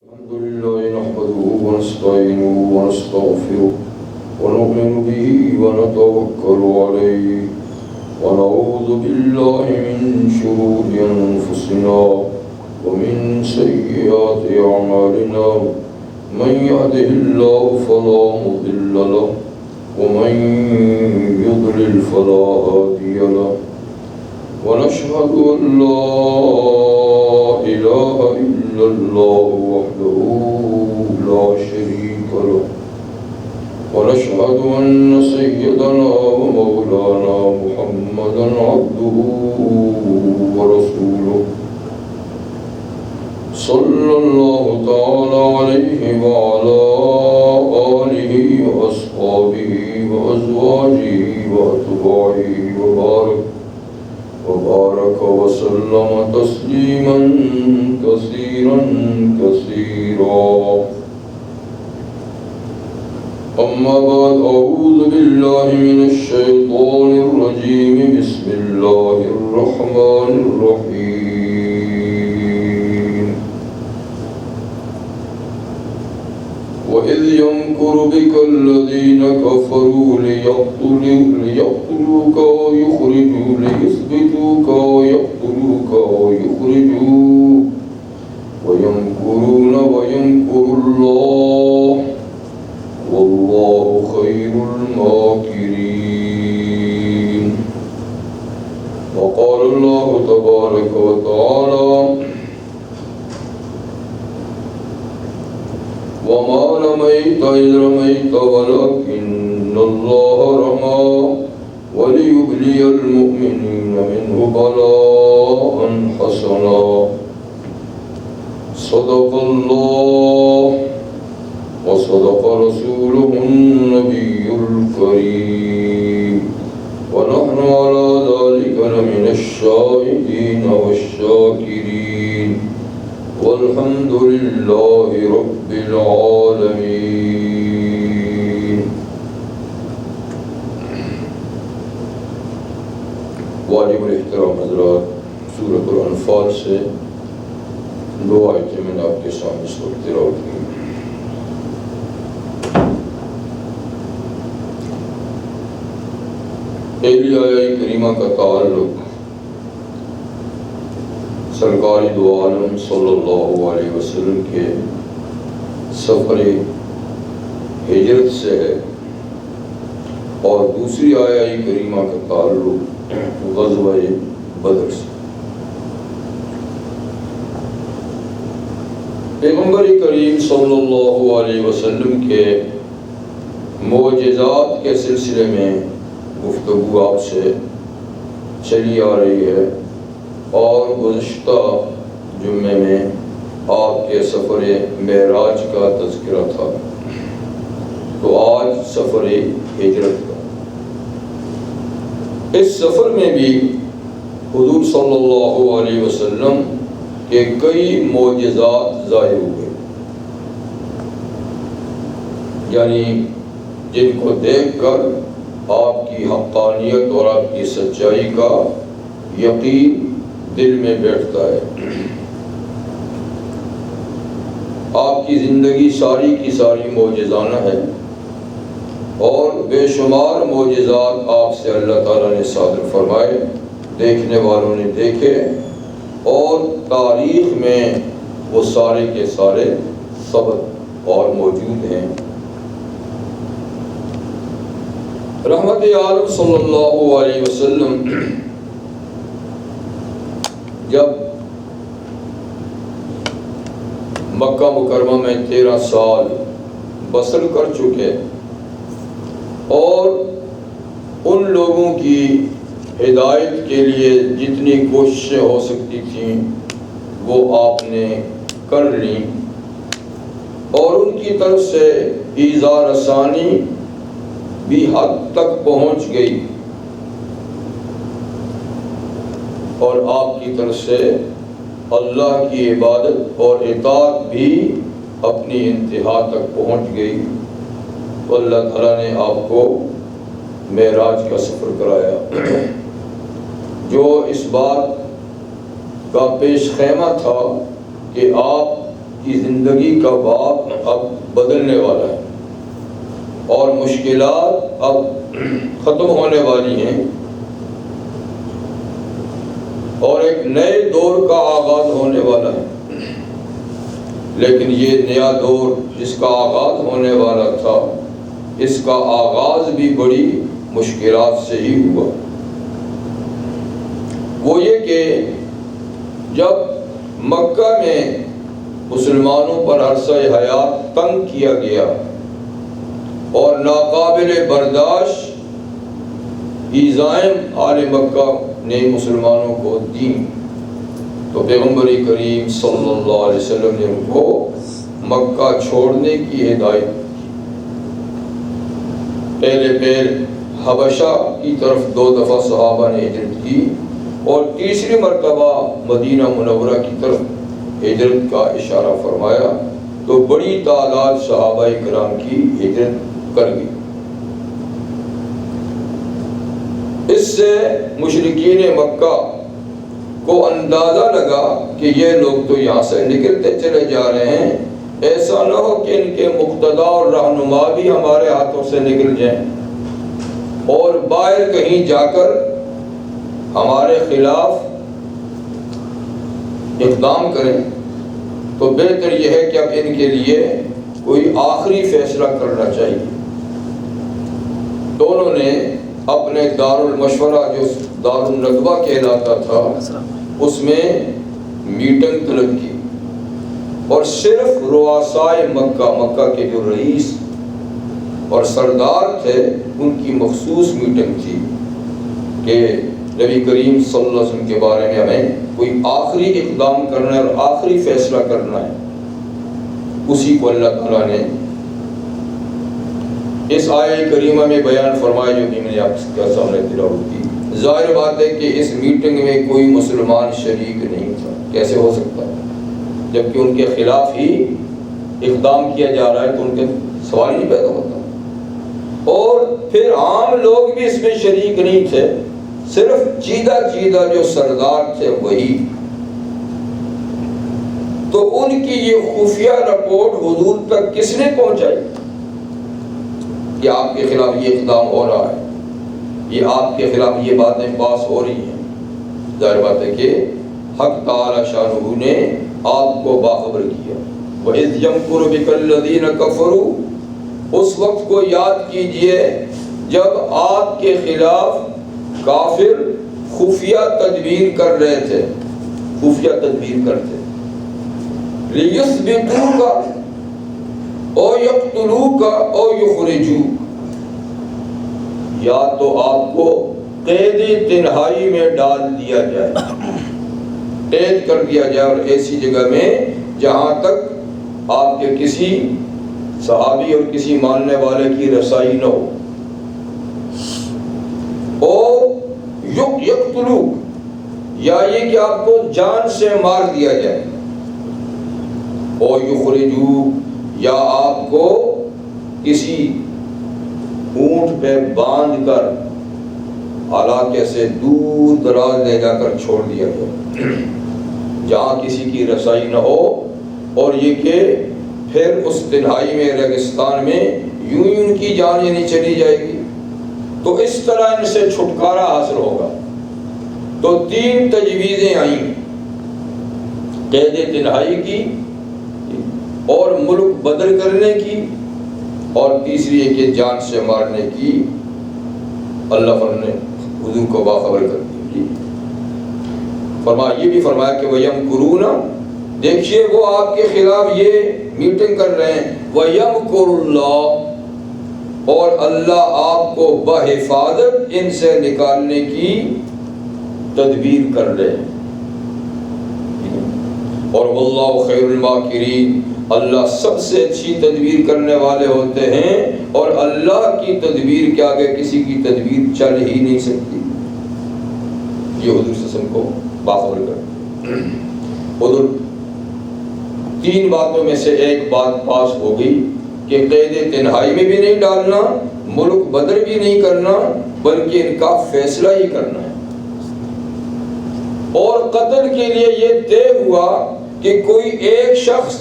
الحمد لله نحمده ونستعينه ونستغفره ونؤمن به ونتوكل عليه ونعوذ بالله من شرور أنفسنا ومن سيئات أعمالنا من يهده الله فلا مضل له ومن يضلل فلا هادي له ونشهد أن لا إله إلا الله وحده لا شريك له ونشهد أن سيدنا ومولانا محمدا عبده ورسوله صلى الله تعالى عليه وعلى آله وأصحابه وأزواجه وأتباعه وبارك وسلم تسليما كثيرا أما بعد أعوذ بالله من الشيطان الرجيم بسم الله الرحمن الرحيم وإذ يمكر بك الذين كفروا ليقتلوك ويخرجوا ليثبتوك ويقتلوك ويخرجوك ويمكرون ويمكر الله والله خير الماكرين وقال الله تبارك وتعالى وما رميت إذ رميت ولكن الله رمى وليبلي المؤمنين منه بلاء حسنا صدق الله وصدق رسوله النبي الكريم ونحن على ذلك لمن الشاهدين والشاكرين والحمد لله رب العالمين. واجب الاحترام حضرات، سورۃ الانفال سے دو آیتیں میں نے آپ کے سامنے اس وقت تلاوت کی. پہلی آیہ کریمہ کا تعلق سرکار دو عالم صلی اللہ علیہ وسلم کے سفر ہجرت سے ہے، اور دوسری آیہ کریمہ کا تعلق غزوہ بدر سے. پیغمبر کریم صلی اللہ علیہ وسلم کے معجزات کے سلسلے میں گفتگو آپ سے چلی آ رہی ہے، اور گزشتہ جمعے میں آپ کے سفر معراج کا تذکرہ تھا. تو آج سفر ہجرت کا. اس سفر میں بھی حضور صلی اللہ علیہ وسلم کے کئی معجزات ظاہر ہوئے، یعنی جن کو دیکھ کر آپ کی حقانیت اور آپ کی سچائی کا یقین دل میں بیٹھتا ہے. آپ کی زندگی ساری کی ساری معجزانہ ہے، اور بے شمار معجزات آپ سے اللہ تعالیٰ نے صادر فرمائے، دیکھنے والوں نے دیکھے، اور تاریخ میں وہ سارے کے سارے ثبت اور موجود ہیں. رحمت عالم صلی اللہ علیہ وسلم جب مکہ مکرمہ میں 13 سال بسر کر چکے، اور ان لوگوں کی ہدایت کے لیے جتنی کوششیں ہو سکتی تھیں وہ آپ نے کر لیں، اور ان کی طرف سے ایذا رسانی بھی حد تک پہنچ گئی، اور آپ کی طرف سے اللہ کی عبادت اور اطاعت بھی اپنی انتہا تک پہنچ گئی. تو اللہ تعالیٰ نے آپ کو معراج کا سفر کرایا، جو اس بات کا پیش خیمہ تھا کہ آپ کی زندگی کا باب اب بدلنے والا ہے اور مشکلات اب ختم ہونے والی ہیں اور ایک نئے دور کا آغاز ہونے والا ہے۔ لیکن یہ نیا دور جس کا آغاز ہونے والا تھا، اس کا آغاز بھی بڑی مشکلات سے ہی ہوا۔ وہ یہ کہ جب مکہ میں مسلمانوں پر عرصہ حیات تنگ کیا گیا اور ناقابل برداشت ایذائیں آل مکہ نے مسلمانوں کو دی، تو پیغمبر کریم صلی اللہ علیہ وسلم نے ان کو مکہ چھوڑنے کی ہدایت پہلے حبشہ کی طرف 2 دفعہ صحابہ نے ہجرت کی اور تیسری مرتبہ مدینہ منورہ کی طرف ہجرت کا اشارہ فرمایا، تو بڑی تعداد صحابہ کرام کی ہجرت کر گئی۔ اس سے مشرکین مکہ کو اندازہ لگا کہ یہ لوگ تو یہاں سے نکلتے چلے جا رہے ہیں، ایسا نہ ہو کہ ان کے مقتدا اور رہنما بھی ہمارے ہاتھوں سے نکل جائیں اور باہر کہیں جا کر ہمارے خلاف اقدام کریں، تو بہتر یہ ہے کہ اب ان کے لیے کوئی آخری فیصلہ کرنا چاہیے۔ دونوں نے اپنے دار المشورہ جو دار الندوہ کہلاتا تھا اس میں میٹنگ طلب کی اور صرف رؤسائے مکہ کے جو رئیس اور سردار تھے ان کی مخصوص میٹنگ تھی کہ نبی کریم صلی اللہ علیہ وسلم کے بارے میں ہمیں کوئی آخری اقدام کرنا ہے اور آخری فیصلہ کرنا ہے۔ اسی کو اللہ تعالیٰ نے اس آیہ کریمہ میں بیان فرمایا جو کہ میں نے آپ کے سامنے تلاوت کی۔ ظاہر بات ہے کہ اس میٹنگ میں کوئی مسلمان شریک نہیں تھا، کیسے ہو سکتا ہے جبکہ ان کے خلاف ہی اقدام کیا جا رہا ہے، تو ان کے سوال نہیں پیدا ہوتا۔ اور پھر عام لوگ بھی اس میں شریک نہیں تھے، صرف چیدہ جو سردار تھے وہی۔ تو ان کی یہ خفیہ رپورٹ حضور تک کس نے پہنچائی کہ آپ کے خلاف یہ اقدام ہو رہا ہے، یہ آپ کے خلاف یہ باتیں پاس ہو رہی ہیں؟ ظاہر بات ہے کہ حق تعالی شانہ نے آپ کو باخبر کیا۔ وَإِذْ يَمْكُرُ بِكَ الَّذِينَ كَفَرُوا، اس وقت کو یاد کیجئے جب آپ کے خلاف کافر خفیہ تدبیر کر رہے تھے، خفیہ تدبیر کرتے، لِيُثْبِتُوكَ او یقتلوکا او یخرجوک، یا تو آپ کو قید تنہائی میں ڈال دیا جائے، قید کر دیا جائے اور ایسی جگہ میں جہاں تک آپ کے کسی صحابی اور کسی ماننے والے کی رسائی نہ ہو، او یقتلوک، یا یہ کہ آپ کو جان سے مار دیا جائے، او یخرجوک، یا آپ کو کسی اونٹ پہ باندھ کر علاقے سے دور دراز لے جا کر چھوڑ دیا گیا جہاں کسی کی رسائی نہ ہو، اور یہ کہ پھر اس تنہائی میں ریگستان میں یوں ہی ان کی جان یعنی چلی جائے گی، تو اس طرح ان سے چھٹکارا حاصل ہوگا۔ تو 3 تجویزیں آئیں، قید تنہائی کی اور ملک بدر کرنے کی، اور تیسری ہے کہ جان سے مارنے کی۔ اللہ نے حضور کو باخبر کر دی، فرمایا یہ بھی فرمایا کہ وَيَمْكُرُونَ، دیکھیے وہ آپ کے خلاف یہ میٹنگ کر رہے ہیں، وَيَمْكُرُ اللَّهُ، اور اللہ آپ کو بحفاظت ان سے نکالنے کی تدبیر کر رہے ہیں، اور وَاللَّهُ خَيْرُ الْمَاكِرِينَ، اللہ سب سے اچھی تدبیر کرنے والے ہوتے ہیں، اور اللہ کی تدبیر کے آگے کسی کی تدبیر چل ہی نہیں سکتی۔ یہ حضور صلی اللہ علیہ وسلم کو باخبر کر حضور 3 باتوں میں سے ایک بات پاس ہو گئی کہ قید تنہائی میں بھی نہیں ڈالنا، ملک بدر بھی نہیں کرنا، بلکہ ان کا فیصلہ ہی کرنا ہے۔ اور قتل کے لیے یہ طے ہوا کہ کوئی ایک شخص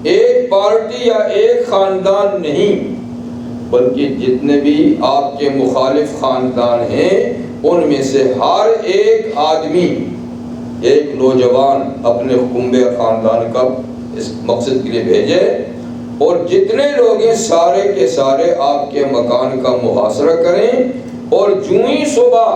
ایک پارٹی یا ایک خاندان نہیں، بلکہ جتنے بھی آپ کے مخالف خاندان ہیں ان میں سے ہر ایک آدمی، ایک نوجوان اپنے کنبے خاندان کا اس مقصد کے لیے بھیجے، اور جتنے لوگ ہیں سارے کے سارے آپ کے مکان کا محاصرہ کریں، اور جوں ہی صبح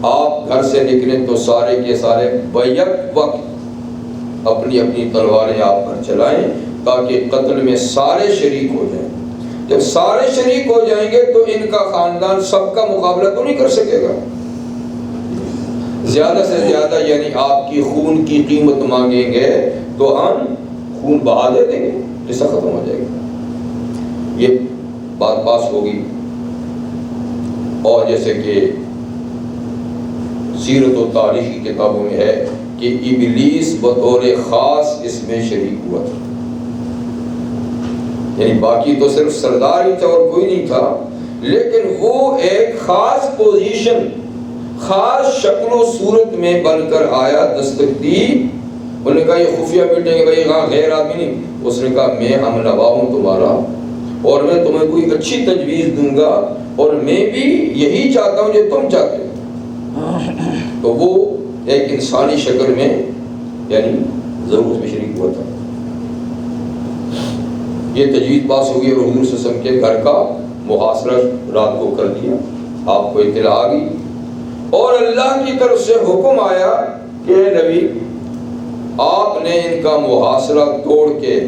آپ گھر سے نکلیں تو سارے کے سارے بیک وقت اپنی اپنی تلواریں آپ پر چلائیں، تاکہ قتل میں سارے شریک ہو جائیں۔ جب سارے شریک ہو جائیں گے تو ان کا خاندان سب کا مقابلہ تو نہیں کر سکے گا، زیادہ سے زیادہ یعنی آپ کی خون کی قیمت مانگیں گے تو ہم خون بہا دے دیں گے، قصہ ختم ہو جائے گا۔ یہ بات پاس ہوگی۔ اور جیسے کہ سیرت و تاریخی کتابوں میں ہے کہ ابلیس بطور خاص اس میں شریک ہوا تھا، یعنی باقی تو صرف سردار ہی تھا اور کوئی نہیں تھا، لیکن وہ ایک خاص پوزیشن، خاص شکل و صورت میں بن کر آیا، دستک دی۔ انہوں نے کہا یہ خفیہ میٹنگ ہے بھائی، ہاں غیر آدمی نہیں۔ اس نے کہا میں ہم نوا ہوں تمہارا، اور میں تمہیں کوئی اچھی تجویز دوں گا، اور میں بھی یہی چاہتا ہوں جو تم چاہتے ہو۔ تو وہ ایک انسانی شکل میں یعنی ضرور اس میں شریک ہوا تھا۔ یہ تجویز پاس ہو گئی اور حضور صلی اللہ علیہ وسلم کے گھر کا محاصرہ رات کو کر دیا، آپ کو اطلاع آ گئی، اور اللہ کی طرف سے حکم آیا کہ نبی آپ نے ان کا محاصرہ توڑ کے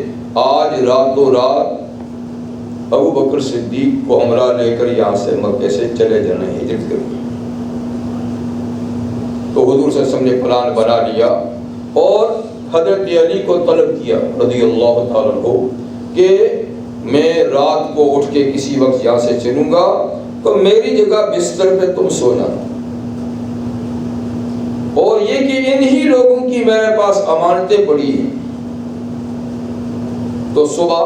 آج راتوں رات ابو بکر صدیق کو ہمراہ لے کر یہاں سے مکے سے چلے جانا ہے، ہجرت کرنا۔ تو حضور صلی اللہ علیہ وسلم نے پلان بنا لیا اور حضرت علی کو طلب کیا رضی اللہ تعالیٰ عنہ کہ میں رات کو اٹھ کے کسی وقت یہاں سے چلوں گا تو میری جگہ بستر پہ تم سونا، اور یہ کہ انہی لوگوں کی میرے پاس امانتیں پڑی ہیں، تو صبح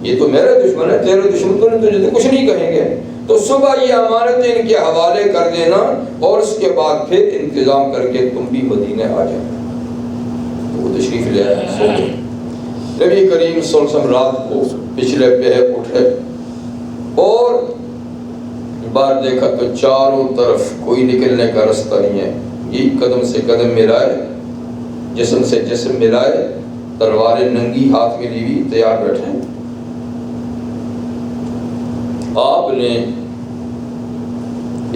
یہ تو میرے دشمن ہے، تیرے دشمن تو تجھے کچھ نہیں کہیں گے، تو صبح یہ امانتیں ان کے حوالے کر دینا، اور اس کے بعد پھر انتظام کر کے تم بھی مدینے آ جائیں۔ تو وہ تشریف لے آئے، سو گئے۔ نبی کریم صلی اللہ علیہ وسلم رات کو پچھلے پہر اٹھے اور بار دیکھا تو چاروں طرف کوئی نکلنے کا رستہ نہیں ہے، یہ قدم سے قدم ملائے، جسم سے جسم ملائے، تلواریں ننگی ہاتھ میں لی ہوئی تیار بیٹھے۔ آپ نے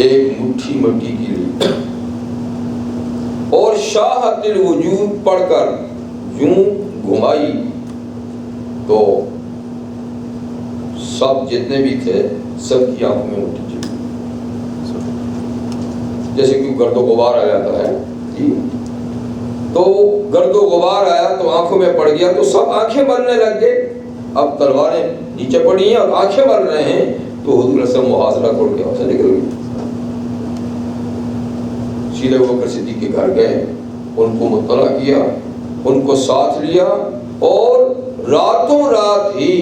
ایک مٹھی مٹی کی لی اور شاہت الوجود پڑھ کر یوں گھمائی، تو سب جتنے بھی تھے سب کی آنکھوں میں مٹی چلی، جیسے کہ گرد و غبار آ جاتا ہے جی، تو گرد و غبار آیا تو آنکھوں میں پڑ گیا، تو سب آنکھیں مرنے لگ گئے۔ اب تلواریں نیچے پڑی ہیں اور آنکھیں مر رہے ہیں، تو حضور سے محاصرہ توڑ کے وہاں سے نکل گئے۔ سیدھے ابو بکر صدیق کے گھر گئے، ان کو مطلع کیا، ان کو ساتھ لیا، اور راتوں رات ہی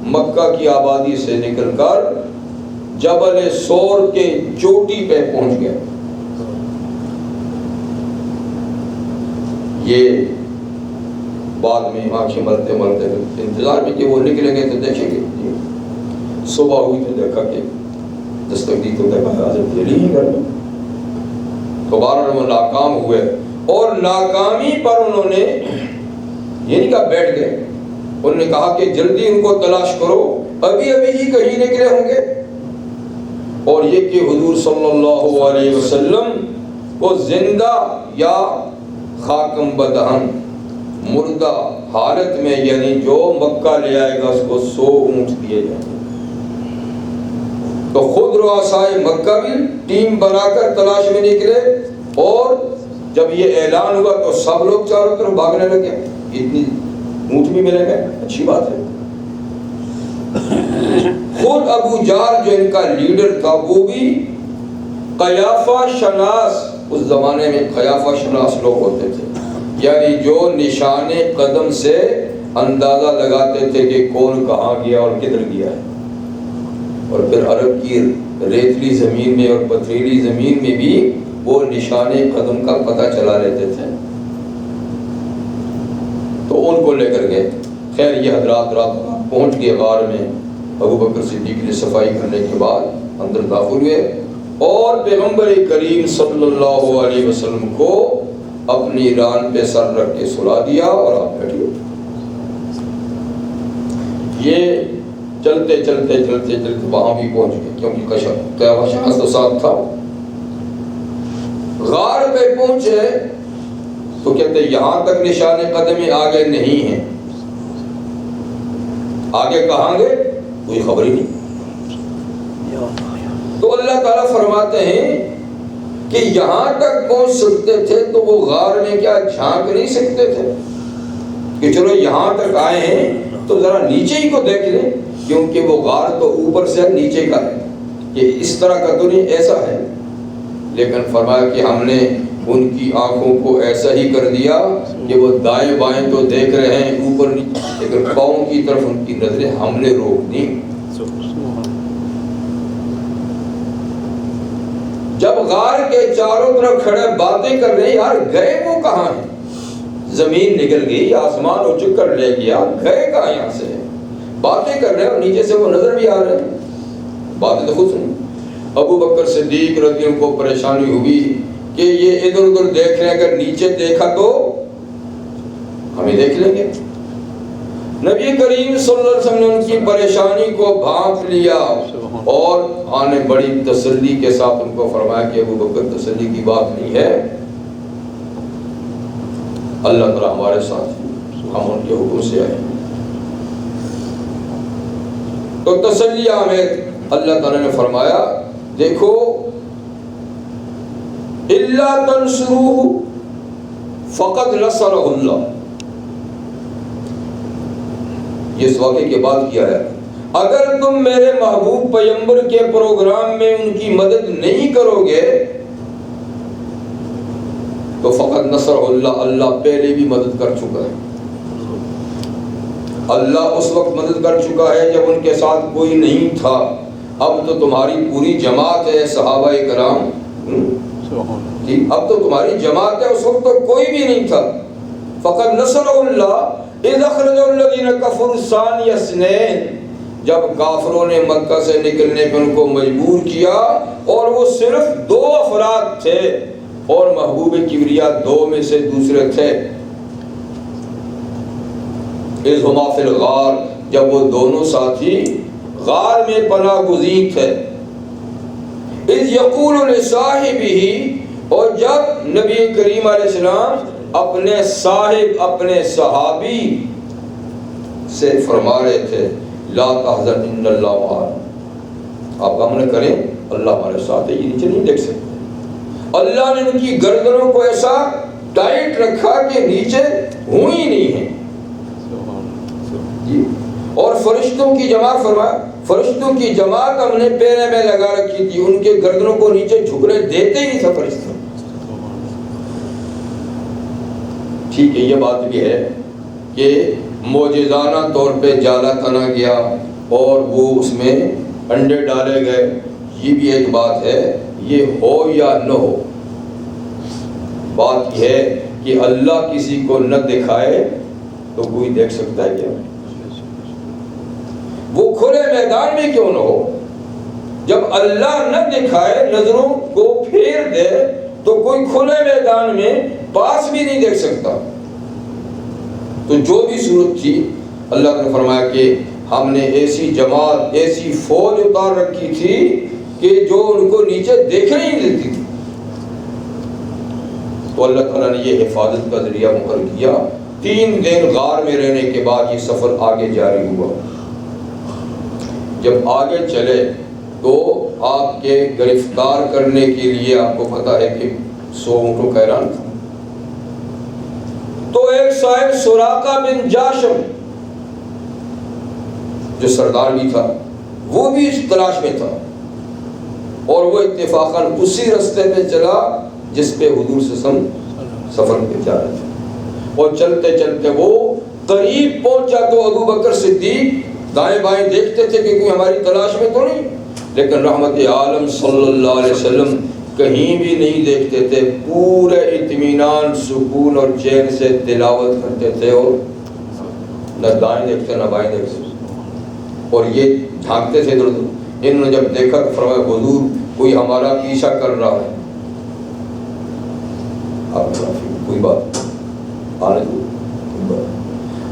مکہ کی آبادی سے نکل کر جبل سور کے چوٹی پہ پہنچ گئے۔ یہ بعد میں آنکھیں ملتے ملتے انتظار میں کہ وہ نکلیں گے تو دیکھیں گے۔ صبح ہوئی تو دیکھا کہ دستک دی، تو دیکھا حضرت علی ہی گھر میں۔ دوبارہ وہ ناکام ہوئے، اور ناکامی پر انہوں نے یہ نہیں کہا بیٹھ گئے، انہوں نے کہا کہ جلدی ان کو تلاش کرو، ابھی ابھی ہی کہیں نکلے ہوں گے۔ اور یہ کہ حضور صلی اللہ علیہ وسلم کو زندہ یا خاکم بدہن مردہ حالت میں، یعنی جو مکہ لے آئے گا اس کو 100 اونٹ دیے جائیں گے۔ تو خود رؤسائے مکہ بھی ٹیم بنا کر تلاش میں نکلے، اور جب یہ اعلان ہوا تو سب لوگ چاروں طرف بھاگنے لگے، اتنی اونٹ بھی ملے گئے، اچھی بات ہے۔ خود ابو جہل جو ان کا لیڈر تھا وہ بھی قیافہ شناس، اس زمانے میں قیافہ شناس لوگ ہوتے تھے، یعنی جو نشان قدم سے اندازہ لگاتے تھے کہ کون کہاں گیا اور کدھر گیا ہے۔ اور پھر عرب کی ریتلی زمین میں اور پتھریلی زمین میں بھی وہ نشان قدم کا پتہ چلا لیتے تھے۔ تو ان کو لے کر گئے. خیر یہ حضرات رات پہنچ گئے غار میں. ابو بکر صدیق نے صفائی کرنے کے بعد اندر داخل ہوئے اور پیغمبر کریم صلی اللہ علیہ وسلم کو اپنی ران پہ سر رکھ کے سلا دیا اور آپ بیٹھے. یہ چلتے چلتے چلتے چلتے وہاں بھی پہنچ گئے کیونکہ کشف تو ساتھ تھا. غار پہ پہنچے تو کہتے یہاں تک نشان قدم آگے نہیں ہیں. آگے کہاں گئے کوئی خبر ہی نہیں. تو اللہ تعالیٰ فرماتے ہیں کہ یہاں تک پہنچ سکتے تھے تو وہ غار میں کیا جھانک نہیں سکتے تھے کہ چلو یہاں تک آئے ہیں تو ذرا نیچے ہی کو دیکھ لیں, کیونکہ وہ غار تو اوپر سے نیچے کا ہے, یہ اس طرح کا تو نہیں ایسا ہے. لیکن فرمایا کہ ہم نے ان کی آنکھوں کو ایسا ہی کر دیا کہ وہ دائیں بائیں تو دیکھ رہے ہیں اوپر نیچے, لیکن پاؤں کی طرف ان کی نظریں ہم نے روک دی. جب غار کے چاروں طرف کھڑے باتیں کر رہے ہیں, یار گئے وہ کہاں ہیں, زمین نکل گئی, آسمان اچک کر لے گیا, گئے کہاں یہاں سے, باتیں کر رہے ہیں اور نیچے سے وہ نظر بھی آ رہے ہیں, باتیں تو خود سنیں. ابو بکر صدیق رضی اللہ عنہ کو پریشانی ہوئی کہ یہ ادھر ادھر دیکھ رہے ہیں, اگر نیچے دیکھا تو ہمیں دیکھ لیں گے. نبی کریم صلی اللہ علیہ وسلم نے ان کی پریشانی کو بھانپ لیا اور آنے بڑی تسلی کے ساتھ ان کو فرمایا کہ ابو بکر تسلی کی بات نہیں ہے, اللہ تعالیٰ ہمارے ساتھ, ہم ان کے حکم سے آئے. تو تسلی ہمیں اللہ تعالیٰ نے فرمایا دیکھو الا تنصروہ فقد نصرہ اللہ. یہ اس واقعے کے بعد کیا ہے, اگر تم میرے محبوب پیغمبر کے پروگرام میں ان کی مدد نہیں کرو گے تو فقط نصر اللہ, اللہ پہلے بھی مدد کر چکا ہے. اللہ اس وقت مدد کر چکا ہے جب ان کے ساتھ کوئی نہیں تھا. اب تو تمہاری پوری جماعت ہے صحابہ کرام, اب تو تمہاری جماعت ہے, اس وقت تو کوئی بھی نہیں تھا. فقط نصر اللہ اذ اخرج الذین کفروا ثانی اثنین, جب کافروں نے مکہ سے نکلنے پہ ان کو مجبور کیا اور وہ صرف 2 افراد تھے اور محبوب کبریا 2 میں سے دوسرے تھے. اذ ہما فی الغار, جب وہ دونوں ساتھی غار میں پناہ گزین تھے. اذ یقول لصاحبہ, اور جب نبی کریم علیہ السلام اپنے صاحب اپنے صحابی سے فرما رہے تھے لا تحزن ان اللہ معنا, آپ غم نہ کریں اللہ ہمارے ساتھ ہے. یہ نیچے نہیں دیکھ سکتے, اللہ نے ان کی گردنوں کو ایسا ٹائٹ رکھا کہ نیچے ہوں ہی نہیں ہیں. اور فرشتوں کی جماعت فرمایا, فرشتوں کی جماعت ہم نے پیرے میں لگا رکھی تھی, ان کے گردنوں کو نیچے جھکنے دیتے ہی نہیں تھا فرشتوں. ٹھیک ہے, یہ بات بھی ہے کہ معجزانہ طور پہ جالا تنا گیا اور وہ اس میں انڈے ڈالے گئے, یہ بھی ایک بات ہے. یہ ہو یا نہ ہو, بات یہ ہے کہ اللہ کسی کو نہ دکھائے تو کوئی دیکھ سکتا ہے کیا, وہ کھلے میدان میں کیوں نہ ہو. جب اللہ نہ دکھائے, نظروں کو پھیر دے, تو کوئی کھلے میدان میں پاس بھی نہیں دیکھ سکتا. تو جو بھی صورت تھی اللہ نے فرمایا کہ ہم نے ایسی جماعت, ایسی فوج اتار رکھی تھی کہ جو ان کو نیچے دیکھنے ہی نہیں دیتی تھی. تو اللہ تعالیٰ نے یہ حفاظت کا ذریعہ مقرر کیا. 3 دن غار میں رہنے کے بعد یہ سفر آگے جاری ہوا. جب آگے چلے تو آپ کے گرفتار کرنے کے لیے آپ کو پتا ہے کہ 100 اونٹوں کا اعلان تھا. تو ایک صاحب سراقہ بن جاشم جو سردار بھی تھا, وہ بھی اس تلاش میں تھا اور وہ اتفاقاً اسی رستے پہ چلا جس پہ حضور صلی اللہ علیہ وسلم سفر پہ جا رہے تھے. اور چلتے چلتے وہ قریب پہنچا تو ابو بکر صدیق دائیں بائیں دیکھتے تھے کہ کوئی ہماری تلاش میں تو نہیں, لیکن رحمت عالم صلی اللہ علیہ وسلم کہیں بھی نہیں دیکھتے تھے. پورے اطمینان, سکون اور چین سے تلاوت کرتے تھے اور نہ دائیں دیکھتے نہ بائیں دیکھتے، اور یہ جھانکتے تھے ادھر ادھر۔ انہوں نے جب دیکھا تو فرمایا حضور کوئی ہمارا پیچھا کر رہا ہے۔ کوئی بات آنے دو۔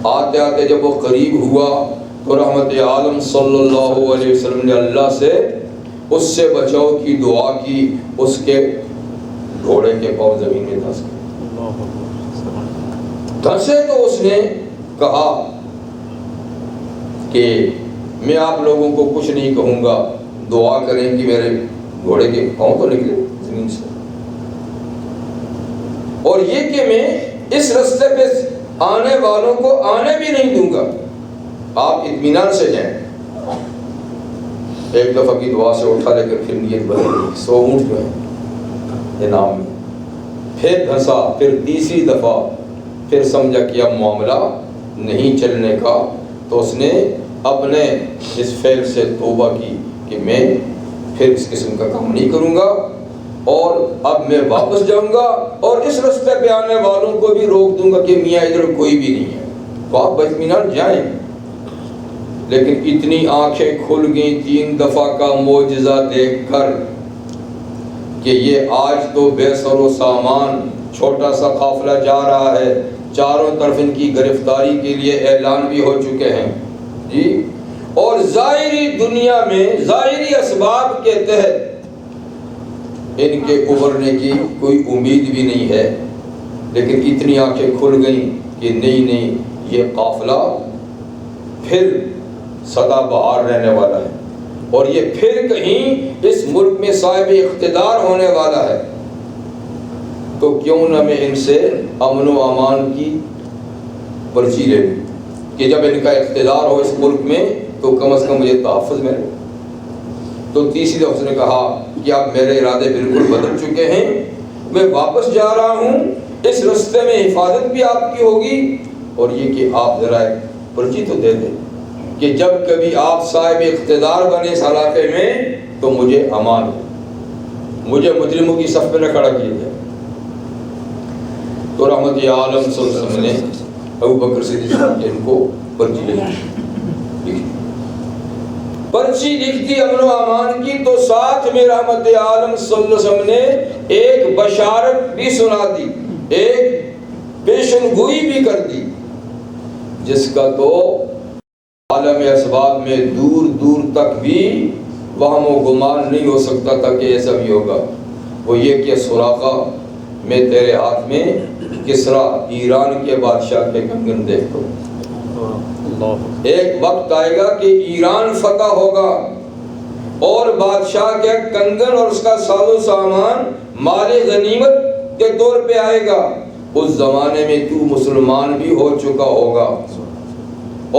آتے آتے جب وہ قریب ہوا تو رحمت عالم صلی اللہ علیہ وسلم نے اللہ سے اس سے بچاؤ کی دعا کی، اس کے گھوڑے کے پاؤں زمین میں دھنس گئے۔ دھنسے تو اس نے کہا کہ میں آپ لوگوں کو کچھ نہیں کہوں گا، دعا کریں کہ میرے گھوڑے کے پاؤں تو نکلے زمین سے، اور یہ کہ میں اس راستے پہ آنے والوں کو آنے بھی نہیں دوں گا، آپ اطمینان سے جائیں۔ ایک دفعہ کی دعا سے اٹھا، لیکن پھر نیت بدل گئی، 100 اونٹ جو ہے انعام میں، پھر دھنسا، پھر تیسری دفعہ پھر سمجھا کہ اب معاملہ نہیں چلنے کا، تو اس نے اپنے اس فعل سے توبہ کی کہ میں پھر اس قسم کا کام نہیں کروں گا، اور اب میں واپس جاؤں گا اور اس راستے پہ آنے والوں کو بھی روک دوں گا کہ میاں ادھر کوئی بھی نہیں ہے، تو آپ اطمینان جائیں۔ لیکن اتنی آنکھیں کھل گئیں 3 دفعہ کا معجزہ دیکھ کر کہ یہ آج تو بے سر و سامان چھوٹا سا قافلہ جا رہا ہے، چاروں طرف ان کی گرفتاری کے لیے اعلان بھی ہو چکے ہیں جی، اور ظاہری دنیا میں ظاہری اسباب کے تحت ان کے ابھرنے کی کوئی امید بھی نہیں ہے، لیکن اتنی آنکھیں کھل گئیں کہ نہیں یہ قافلہ پھر سدا بہار رہنے والا ہے، اور یہ پھر کہیں اس ملک میں صاحب اقتدار ہونے والا ہے، تو کیوں نہ میں ان سے امن و امان کی پرچی لے لوں کہ جب ان کا اقتدار ہو اس ملک میں تو کم از کم مجھے تحفظ ملے۔ تو تیسری دفعہ اس نے کہا کہ اب میرے ارادے بالکل بدل چکے ہیں، میں واپس جا رہا ہوں، اس راستے میں حفاظت بھی آپ کی ہوگی، اور یہ کہ آپ ذرا ایک پرچی تو دے دیں کہ جب کبھی آپ صاحب اقتدار بنے اس علاقے میں تو مجھے امان ہو، مجھے مجرموں کی صف میں نہ کھڑا کیا جائے۔ تو رحمت عالم صلی اللہ علیہ وسلم نے ابو بکر صدیق کے ان کو پرچی لکھی، پرچی لکھتی امن و امان کی، تو ساتھ میں رحمت عالم صلی اللہ علیہ وسلم نے ایک بشارت بھی سنا دی، ایک پیشن گوئی بھی کر دی، جس کا تو عالم اسباب میں دور دور تک بھی وہم و گمان نہیں ہو سکتا تھا کہ ایسا بھی ہوگا۔ وہ یہ کہ سراقہ میں تیرے ہاتھ میں کسرا ایران کے بادشاہ کے کنگن دیکھ دو، ایک وقت آئے گا کہ ایران فتح ہوگا اور بادشاہ کے کنگن اور اس کا ساز و سامان مال غنیمت کے طور پہ آئے گا، اس زمانے میں تو مسلمان بھی ہو چکا ہوگا،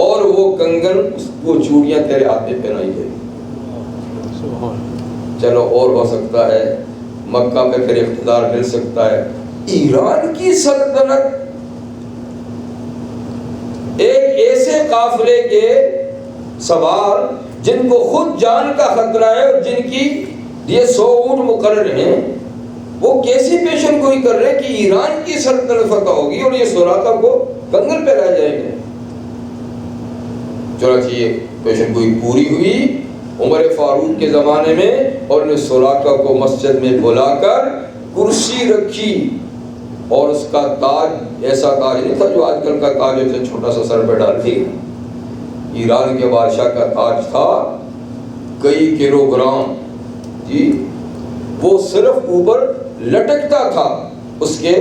اور وہ کنگن وہ چوڑیاں تیرے ہاتھ میں پہنائی جائے گی۔ چلو اور ہو سکتا ہے مکہ میں پھر اقتدار مل سکتا ہے، ایران کی سلطنت ایک ایسے قافلے کے سوار جن کو خود جان کا خطرہ ہے اور جن کی یہ 100 اونٹ مقرر ہیں، وہ کیسی پیشن گوئی کر رہے کہ ایران کی سلطنت فتح ہوگی اور یہ سراقہ کو کنگن پہ لائے جائیں گے۔ چنانچہ یہ پیشن گوئی پوری ہوئی عمر فاروق کے زمانے میں، اور انہیں سراقہ کو مسجد میں بلا کر کرسی رکھی، اور اس کا تاج ایسا تاج نہیں تھا جو آج کل کا تاج ہے چھوٹا سا سر پہ ڈال دیا، ایران کے بادشاہ کا تاج تھا کئی کلو گرام جی، وہ صرف اوپر لٹکتا تھا اس کے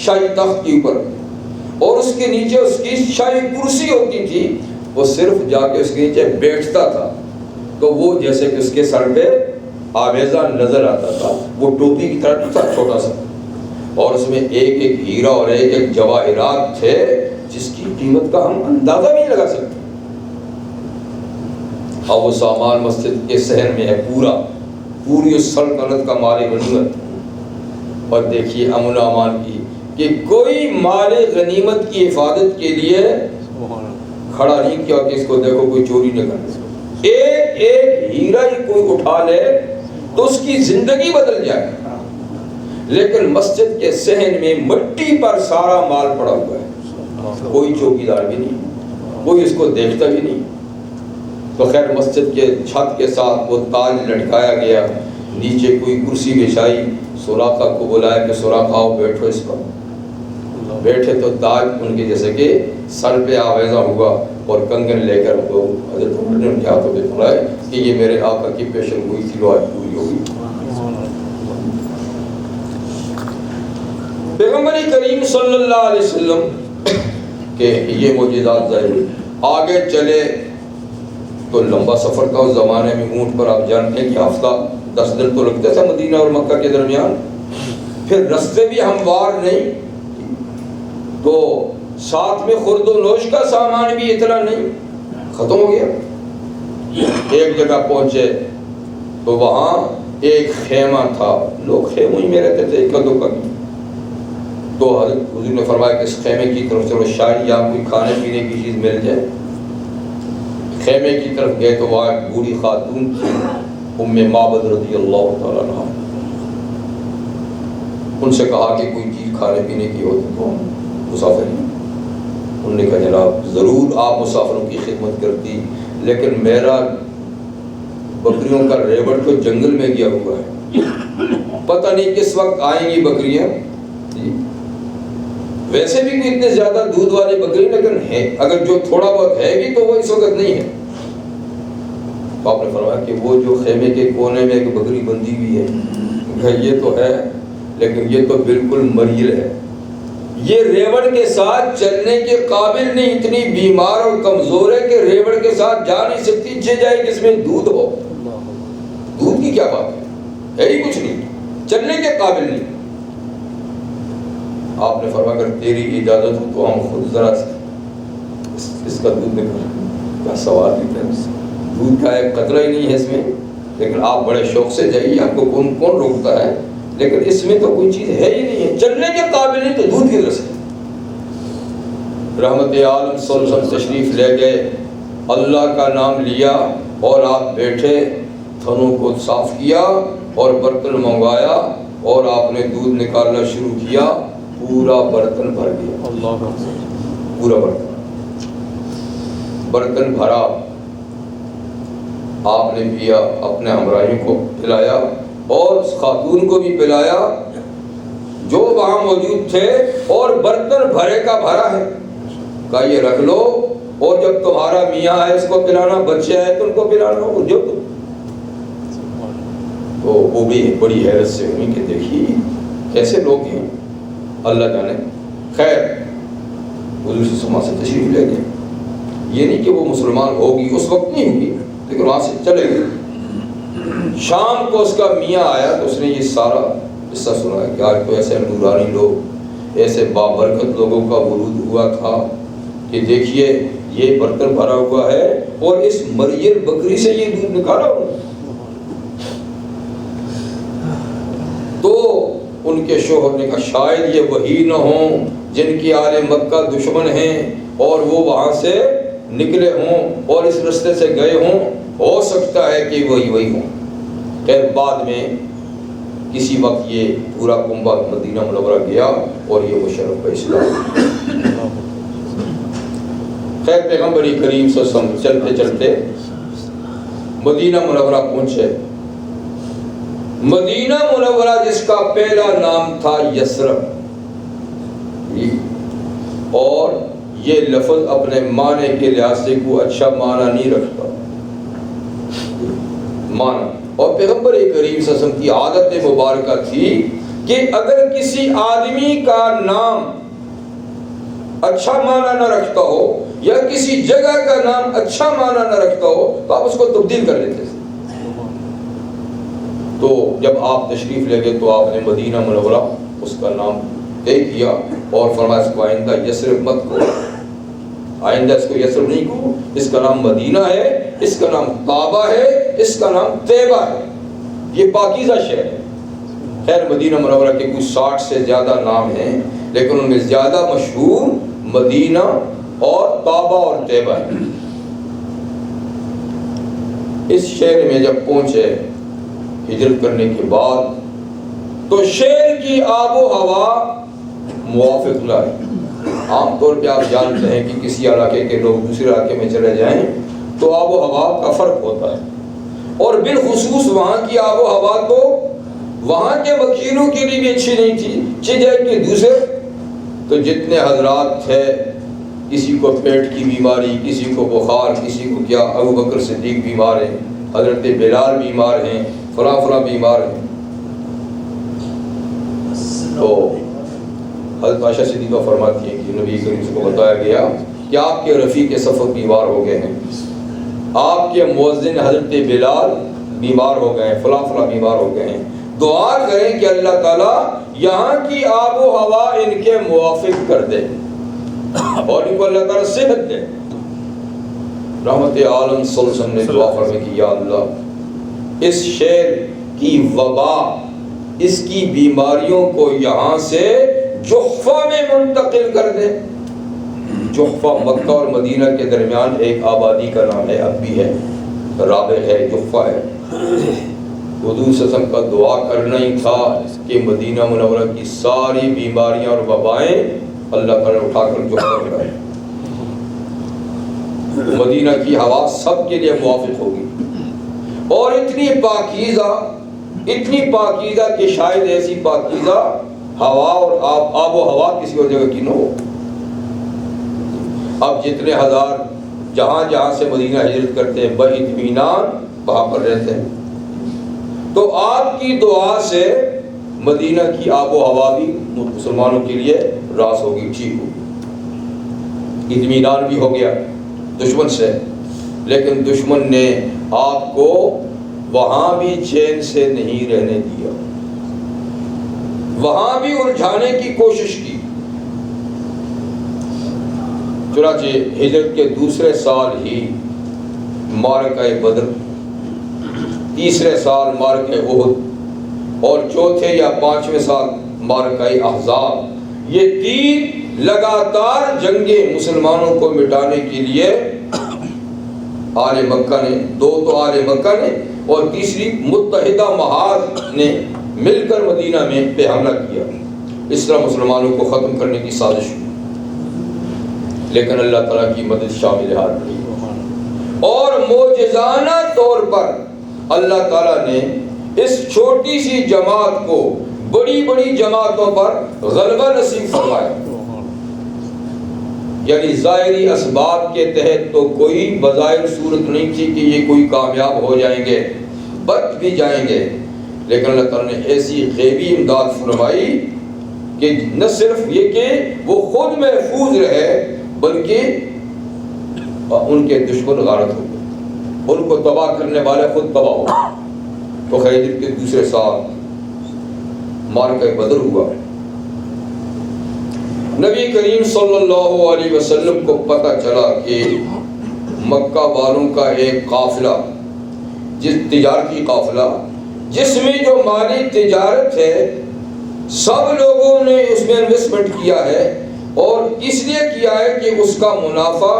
شاہی تخت کے اوپر، اور اس کے نیچے اس کی شاہی کرسی ہوتی تھی، وہ صرف جا کے اس کے نیچے بیٹھتا تھا، تو وہ جیسے کہ اس کے سر پہ آویزہ نظر آتا تھا، وہ ٹوپی کی طرح تھا چھوٹا سا، اور اس میں ایک ایک ہیرا اور ایک ایک جواہرات تھے جس کی قیمت کا ہم اندازہ بھی نہیں لگا سکتے۔ اب وہ سامان مسجد کے صحن میں ہے، پوری سلطنت کا مال غنیمت، اور دیکھیے امن و امان کی کہ کوئی مال غنیمت کی حفاظت کے لیے کھڑا نہیں کیا کہ اس کو دیکھو کوئی چوری نہ کرے، ایک ایک ہیرا ہی کوئی اٹھا لے تو اس کی زندگی بدل جائے، لیکن مسجد کے صحن میں مٹی پر سارا مال پڑا ہوا ہے، کوئی چوکیدار بھی نہیں، کوئی اس کو دیکھتا بھی نہیں. تو خیر مسجد کے چھت کے ساتھ وہ تاج لٹکایا گیا, نیچے کوئی کرسی بچھائی, سراقہ کو بلایا کہ سراقہ آؤ بیٹھو اس پر. بیٹھے تو تاج ان کے جیسے کہ سر پہ آویزہ ہوا اور کنگن لے کر وہ حضرت عمر نے ان کے ہاتھوں پہ پڑھائے کہ یہ میرے آقا کی پیشن گوئی تھی, وہ آج پوری ہوگی. پیغمبر کریم صلی اللہ علیہ وسلم کہ یہ معجزات ظاہر ہوئی. آگے چلے تو لمبا سفر تھا اس زمانے میں. اونٹ پر آپ جانتے ہیں کہ ہفتہ 10 دن تو لگتا تھا مدینہ اور مکہ کے درمیان. پھر رستے بھی ہموار نہیں, تو ساتھ میں خورد و نوش کا سامان بھی اتنا نہیں, ختم ہو گیا. ایک جگہ پہنچے تو وہاں ایک خیمہ تھا, لوگ خیموں میں رہتے تھے ایک دو کبھی. تو حضرت حضور نے فرمایا کہ اس خیمے کی طرف چلو, شاید یہاں کوئی کھانے پینے کی چیز مل جائے. خیمے کی طرف گئے تو وہاں ایک بوڑھی خاتون تھی, ام معبد رضی اللہ تعالیٰ عنہ. ان سے کہا کہ کوئی چیز کھانے پینے کی ہوتی تو ہم مسافر ہیں. انہوں نے کہا جناب ضرور آپ مسافروں کی خدمت کرتی, لیکن میرا بکریوں کا ریوڑ تو جنگل میں گیا ہوا ہے, پتہ نہیں کس وقت آئیں گی بکریاں. ویسے بھی کوئی اتنے زیادہ دودھ والی بکری لیکن ہے, اگر جو تھوڑا بہت ہے بھی تو وہ اس وقت نہیں ہے. تو آپ نے فرمایا کہ وہ جو خیمے کے کونے میں ایک بکری بندھی ہوئی ہے, یہ تو ہے لیکن یہ تو بالکل مریض ہے, یہ ریوڑ کے ساتھ چلنے کے قابل نہیں, اتنی بیمار اور کمزور ہے کہ ریوڑ کے ساتھ جا نہیں سکتی, چل جائے جس میں دودھ ہو. دودھ کی کیا بات ہے ہی کچھ نہیں, چلنے کے قابل نہیں. آپ نے فرمایا اگر تیری اجازت ہو تو ہم خود ذرا اس کا دودھ نکال کا سوال بھی تھا. دودھ کا ایک قطرہ ہی نہیں ہے اس میں, لیکن آپ بڑے شوق سے جائیے, آپ کو کون روکتا ہے, لیکن اس میں تو کوئی چیز ہے ہی نہیں ہے, چلنے کے قابل نہیں, تو دودھ کی طرح سے. رحمت عالم صلی اللہ علیہ وسلم تشریف لے گئے, اللہ کا نام لیا اور آپ بیٹھے, تھنوں کو صاف کیا اور برتن منگوایا اور آپ نے دودھ نکالنا شروع کیا. پورا برتن بھر گیا, پورا برتن بھرا. آپ نے پیا, اپنے ہمراہیوں کو پلایا اور اس خاتون کو بھی پلایا جو وہاں موجود تھے, اور برتن بھرے کا بھرا ہے. کہا یہ رکھ لو, اور جب تمہارا میاں ہے اس کو پلانا, بچے ہیں تو ان کو پلانا. جو تو وہ بھی بڑی حیرت سے ہوئی کہ دیکھیے کیسے لوگ ہیں, اللہ جانے. خیر حضور سے سما سے تشریف لے گئے. یہ نہیں کہ وہ مسلمان ہوگی, اس وقت نہیں ہوگی, لیکن وہاں سے چلے گئے. شام کو اس کا میاں آیا تو اس نے یہ سارا قصہ سنا کہ آج تو ایسے نورانی لوگ, ایسے بابرکت لوگوں کا ورود ہوا تھا کہ دیکھیے یہ برتن بھرا ہوا ہے اور اس مریض بکری سے یہ دودھ نکالا ہوا. تو ان کے شوہر نے کہا شاید یہ وہی نہ ہوں جن کی آل مکہ دشمن ہیں اور وہ وہاں سے نکلے ہوں اور اس رستے سے گئے ہوں, ہو سکتا ہے کہ وہی ہوں. پھر بعد میں کسی وقت یہ پورا کنبہ مدینہ منورہ گیا اور یہ مشرف اسلام. خیر پیغمبر کریم صلی اللہ علیہ وسلم چلتے چلتے مدینہ منورہ پہنچے. مدینہ منورہ جس کا پہلا نام تھا یثرب, اور یہ لفظ اپنے معنی کے لحاظ سے کوئی اچھا معنی نہیں رکھتا معنی. اور پیغمبر کریم صلی اللہ علیہ وسلم کی عادت مبارکہ تھی کہ اگر کسی آدمی کا نام اچھا معنی نہ رکھتا ہو یا کسی جگہ کا نام اچھا معنی نہ رکھتا ہو تو آپ اس کو تبدیل کر لیتے تھے. تو جب آپ تشریف لے گئے تو آپ نے مدینہ منورہ اس کا نام طے کیا اور فرمایا اس کو آئندہ یثرب مت کہو, آئندہ اس کو یثرب نہیں کہو, اس کا نام مدینہ ہے, اس کا نام طابہ ہے, اس کا نام طیبہ ہے, یہ پاکیزہ شہر ہے. خیر مدینہ منورہ کے کچھ 60 سے زیادہ نام ہیں, لیکن ان میں زیادہ مشہور مدینہ اور طابہ اور طیبہ ہے. اس شہر میں جب پہنچے ہجرت کرنے کے بعد تو شہر کی آب و ہوا موافق لائی. عام طور پہ آپ جانتے ہیں کہ کسی علاقے کے لوگ دوسرے علاقے میں چلے جائیں تو آب و ہوا کا فرق ہوتا ہے، اور بالخصوص وہاں کی آب و ہوا تو وہاں کے وکیلوں کے لیے بھی اچھی نہیں تھی، چیزیں کہ دوسرے تو جتنے حضرات تھے، کسی کو پیٹ کی بیماری، کسی کو بخار، کسی کو کیا، ابو بکر صدیق بیمار ہیں، حضرت بلال بیمار ہیں، فلاں فلاں بیمار ہیں، تو حضرت عائشہ صدیقہ فرماتی ہیں کہ نبی کریم کو بتایا گیا کہ آپ کے رفیق سفر بیمار ہو گئے ہیں، آپ کے مؤذن حضرت بلال بیمار ہو گئے ہیں، فلاں فلاں بیمار ہو گئے ہیں، دعا کریں کہ اللہ تعالیٰ یہاں کی آب و ہوا ان کے موافق کر دے اور ان کو اللہ تعالیٰ صحت دے۔ رحمت عالم صلی اللہ علیہ وسلم نے دعا فرمائی کہ یا اللہ اس شہر کی وبا، اس کی بیماریوں کو یہاں سے جحفہ میں منتقل کر دے۔ جحفہ مکہ اور مدینہ کے درمیان ایک آبادی کا نام ہے، اب بھی ہے، رابغ ہے، جحفہ ہے۔ حضور صلی اللہ علیہ وسلم کا دعا کرنا ہی تھا کہ مدینہ منورہ کی ساری بیماریاں اور وبائیں اللہ تعالیٰ اٹھا کر جحفہ میں ڈالے، مدینہ کی ہوا سب کے لیے موافق ہوگی، اور اتنی پاکیزہ کہ شاید ایسی پاکیزہ ہوا اور آب و ہوا کسی اور جگہ کی نہ ہو۔ اب جتنے ہزار جہاں جہاں سے مدینہ ہجرت کرتے ہیں باطمینان وہاں پر رہتے ہیں، تو آپ کی دعا سے مدینہ کی آب و ہوا بھی مسلمانوں کے لیے راس ہوگی، ٹھیک ہوگی، اطمینان بھی ہو گیا دشمن سے۔ لیکن دشمن نے آپ کو وہاں بھی چین سے نہیں رہنے دیا، وہاں بھی الجھانے کی کوشش کی۔ چنانچہ ہجرت کے دوسرے سال ہی معرکہ بدر، تیسرے سال معرکہ احد، اور چوتھے یا پانچویں سال معرکہ احزاب، یہ تین لگاتار جنگیں مسلمانوں کو مٹانے کے لیے آل مکہ نے، دو تو آل مکہ نے اور تیسری متحدہ محاذ نے مل کر مدینہ میں پہ حملہ کیا، اس طرح مسلمانوں کو ختم کرنے کی سازش ہوئی۔ لیکن اللہ تعالیٰ کی مدد شامل حال رہی، اور معجزانہ طور پر اللہ تعالیٰ نے اس چھوٹی سی جماعت کو بڑی بڑی جماعتوں پر غلبہ نصیب فرمایا۔ یعنی ظاہری اسباب کے تحت تو کوئی بظاہر صورت نہیں تھی کہ یہ کوئی کامیاب ہو جائیں گے، بچ بھی جائیں گے، لیکن اللہ تعالیٰ نے ایسی غیبی امداد فرمائی کہ نہ صرف یہ کہ وہ خود محفوظ رہے بلکہ ان کے دشمن غارت ہو گئے، ان کو تباہ کرنے والے خود تباہ ہو گئے۔ تو ہجرت کے دوسرے سال معرکہ بدر ہوا۔ نبی کریم صلی اللہ علیہ وسلم کو پتہ چلا کہ مکہ والوں کا ایک قافلہ، جس تجارتی قافلہ جس میں جو مالی تجارت ہے سب لوگوں نے اس میں انویسٹمنٹ کیا ہے، اور اس لیے کیا ہے کہ اس کا منافع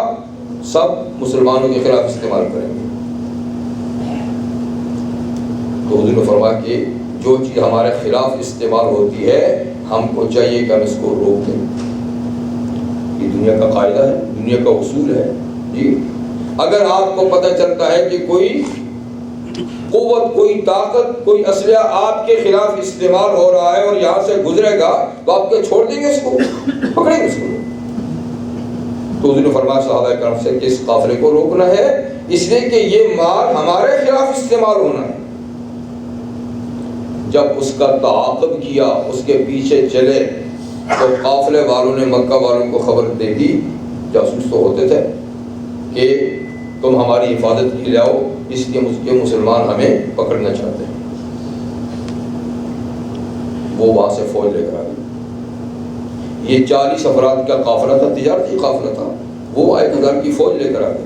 سب مسلمانوں کے خلاف استعمال کریں گے۔ تو حضور نے فرمایا کہ جو چیز ہمارے خلاف استعمال ہوتی ہے ہم کو چاہیے کہ ہم اس کو روک دیں۔ یہ دنیا کا قاعدہ ہے، دنیا کا اصول ہے جی۔ اگر آپ کو پتہ چلتا ہے کہ کوئی قوت، کوئی طاقت، کوئی اسلحہ آپ کے خلاف استعمال ہو رہا ہے اور یہاں سے گزرے گا تو آپ کے چھوڑ دیں گے اس کو، پکڑیں گے اس کو۔ تو حضور نے فرمایا صحابہ کرام سے کہ اس قافلے کو روکنا ہے، اس لیے کہ یہ مال ہمارے خلاف استعمال ہونا ہے۔ جب اس کا تعاقب کیا، اس کے پیچھے چلے، تو قافلے والوں نے مکہ والوں کو خبر دے دی، جاسوس تو ہوتے تھے، کہ تم ہماری حفاظت کے لیے آؤ، اس کے مسلمان ہمیں پکڑنا چاہتے ہیں۔ وہ وہاں سے فوج لے کر آ گئی۔ یہ 40 افراد کا قافلہ تھا، تجارتی قافلہ تھا، وہ 1000 کی فوج لے کر آ گئی۔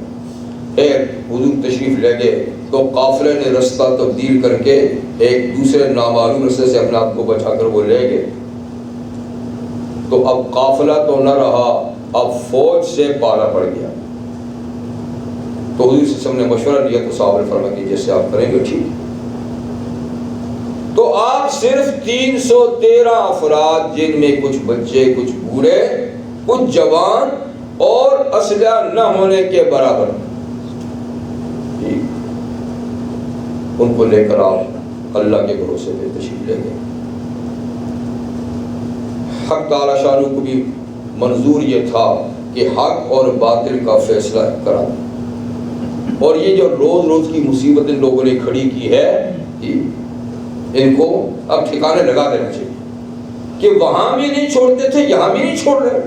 خیر حضور تشریف لے گئے تو قافلے نے رستہ تبدیل کر کے ایک دوسرے نامعلوم رستے سے اپنے آپ کو بچا کر وہ لے گئے۔ تو اب قافلہ تو نہ رہا، اب فوج سے پالا پڑ گیا۔ تو حضور صلی اللہ علیہ وسلم نے مشورہ لیا تو صحابہ نے فرمایا کہ جیسے آپ کریں گے ٹھیک۔ تو آپ صرف 313 افراد، جن میں کچھ بچے، کچھ بوڑھے، کچھ جوان اور اسلحہ نہ ہونے کے برابر، ان کو لے کر آپ اللہ کے بھروسے پہ تشریف لے گئے۔ حق تعالی شانہ کو بھی منظور یہ تھا کہ حق اور باطل کا فیصلہ کرا دیں، اور یہ جو روز روز کی مصیبت ان لوگوں نے کھڑی کی ہے، ان کو اب ٹھکانے لگا دینا چاہیے کہ وہاں بھی نہیں چھوڑتے تھے، یہاں بھی نہیں چھوڑ رہے،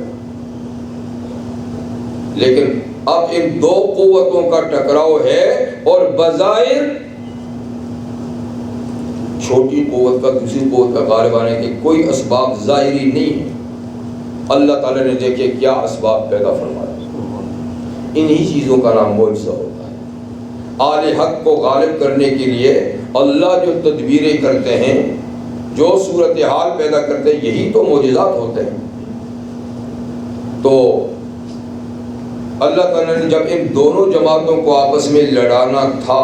لیکن اب ان دو قوتوں کا ٹکراؤ ہے، اور بظاہر چھوٹی قوت کا دوسری قوت کا غالب آنے کے کوئی اسباب ظاہری نہیں ہے۔ اللہ تعالیٰ نے دیکھے کیا اسباب پیدا فرمایا، انہی چیزوں کا نام معجزہ ہوتا ہے۔ آل حق کو غالب کرنے کے لیے اللہ جو تدبیریں کرتے ہیں، جو صورتحال پیدا کرتے ہیں، یہی تو معجزات ہوتے ہیں۔ تو اللہ تعالیٰ نے جب ان دونوں جماعتوں کو آپس میں لڑانا تھا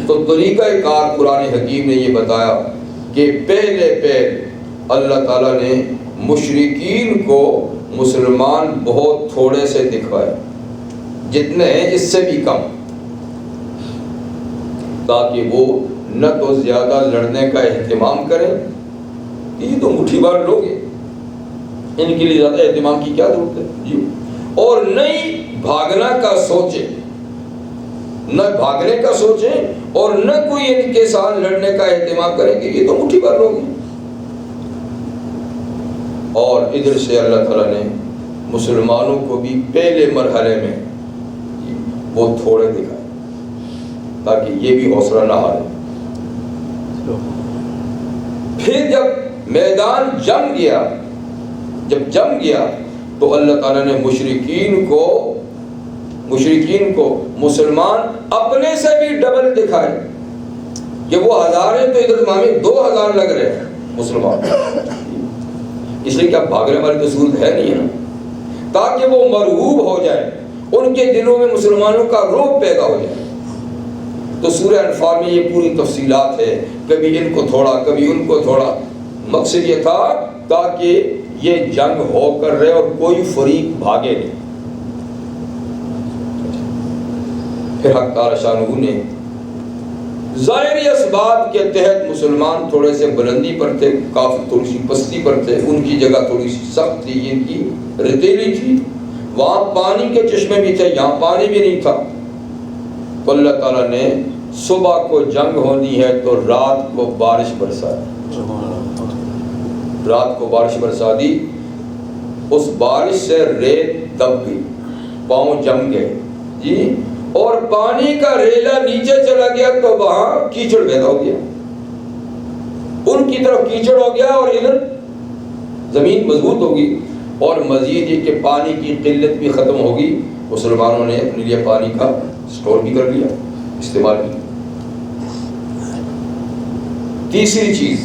تو طریقہ کار قرآن حکیم نے یہ بتایا کہ پہلے اللہ تعالیٰ نے مشرکین کو مسلمان بہت تھوڑے سے دکھائے، جتنے ہیں اس سے بھی کم، تاکہ وہ نہ تو زیادہ لڑنے کا اہتمام کریں، یہ تو مٹھی بھر لوگ ہیں، ان کے لیے زیادہ اہتمام کی کیا ضرورت ہے جی، اور نہیں بھاگنا کا سوچیں، نہ بھاگنے کا سوچیں اور نہ کوئی ان کے ساتھ لڑنے کا اہتمام کریں کہ یہ تو مٹھی بھر لوگ ہیں۔ اور ادھر سے اللہ تعالیٰ نے مسلمانوں کو بھی پہلے مرحلے میں وہ تھوڑے دکھائے تاکہ یہ بھی حوصلہ نہ ہارے۔ پھر جب میدان جم گیا تو اللہ تعالیٰ نے مشرکین کو مسلمان اپنے سے بھی ڈبل دکھائے کہ وہ 1000 ہیں تو ادھر مامی 2000 لگ رہے ہیں مسلمان، اس لیے کہ اب بھاگنے والی تو صورت ہے نہیں ہے نا، تاکہ وہ مرعوب ہو جائے، ان کے دلوں میں مسلمانوں کا رعب پیدا ہو جائے۔ تو سورہ انفال میں یہ پوری تفصیلات ہے، کبھی ان کو تھوڑا کبھی ان کو تھوڑا، مقصد یہ تھا تاکہ یہ جنگ ہو کر رہے اور کوئی فریق بھاگے نہیں۔ پھر حق تعالی شانہ نے ظاہری اسباب کے تحت مسلمان تھوڑے سے بلندی پر تھے، کافر تھوڑی سی پستی پر تھے، ان کی جگہ تھوڑی سی سخت تھی، ان کی ریتیلی تھی، وہاں پانی کے چشمے بھی تھے، یہاں پانی بھی نہیں تھا۔ تو اللہ تعالیٰ نے صبح کو جنگ ہونی ہے تو رات کو بارش برسا دی، اس بارش سے ریت دب گئی، پاؤں جم گئے جی، اور پانی کا ریلا نیچے چلا گیا تو وہاں کیچڑ پیدا ہو گیا، ان کی طرف کیچڑ ہو گیا اور ادھر زمین مضبوط ہوگی، اور مزید یہ کہ پانی کی قلت بھی ختم ہوگی، مسلمانوں نے اپنے لیے پانی کا سٹور بھی کر لیا، استعمال بھی۔ تیسری چیز،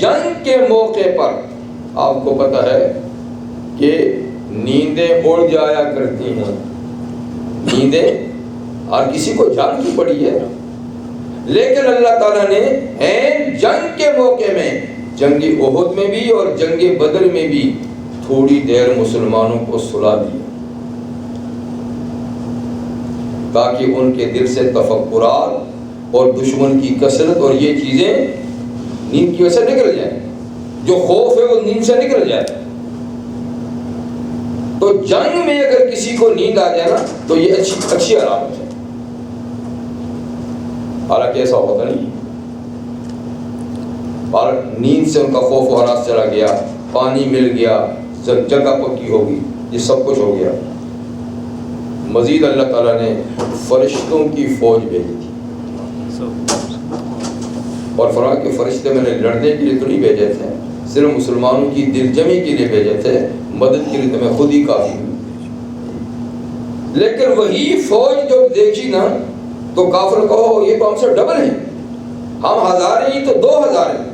جنگ کے موقع پر آپ کو پتہ ہے کہ نیندیں اڑ جایا کرتی ہیں، نیندیں ہر کسی کو جان کی پڑی ہے، لیکن اللہ تعالیٰ نے جنگ کے موقع میں، جنگ احد میں بھی اور جنگ بدر میں بھی تھوڑی دیر مسلمانوں کو سلا دیا تاکہ ان کے دل سے تفکرات اور دشمن کی کثرت اور یہ چیزیں نیند کی وجہ سے نکل جائیں، جو خوف ہے وہ نیند سے نکل جائے۔ تو جنگ میں اگر کسی کو نیند آ جائے نا تو یہ اچھی علامت ہے، حالانکہ ایسا ہوتا نہیں، اور نیند سے ان کا خوف و ہراس چلا گیا، پانی مل گیا، جگہ پکی ہوگی، یہ سب کچھ ہو گیا۔ مزید اللہ تعالیٰ نے فرشتوں کی فوج بھیجی تھی، اور فرمایا کہ فرشتے میں نے لڑنے کے لیے تو نہیں بھیجے تھے، صرف مسلمانوں کی دل جمی کے لیے بھیجے تھے، مدد کے لیے تو میں خود ہی کافی ہوں۔ لیکن وہی فوج جب دیکھی نا تو کافر کہو یہ تو ہم سے ڈبل ہیں، ہم 1000 ہیں تو 2000 ہیں،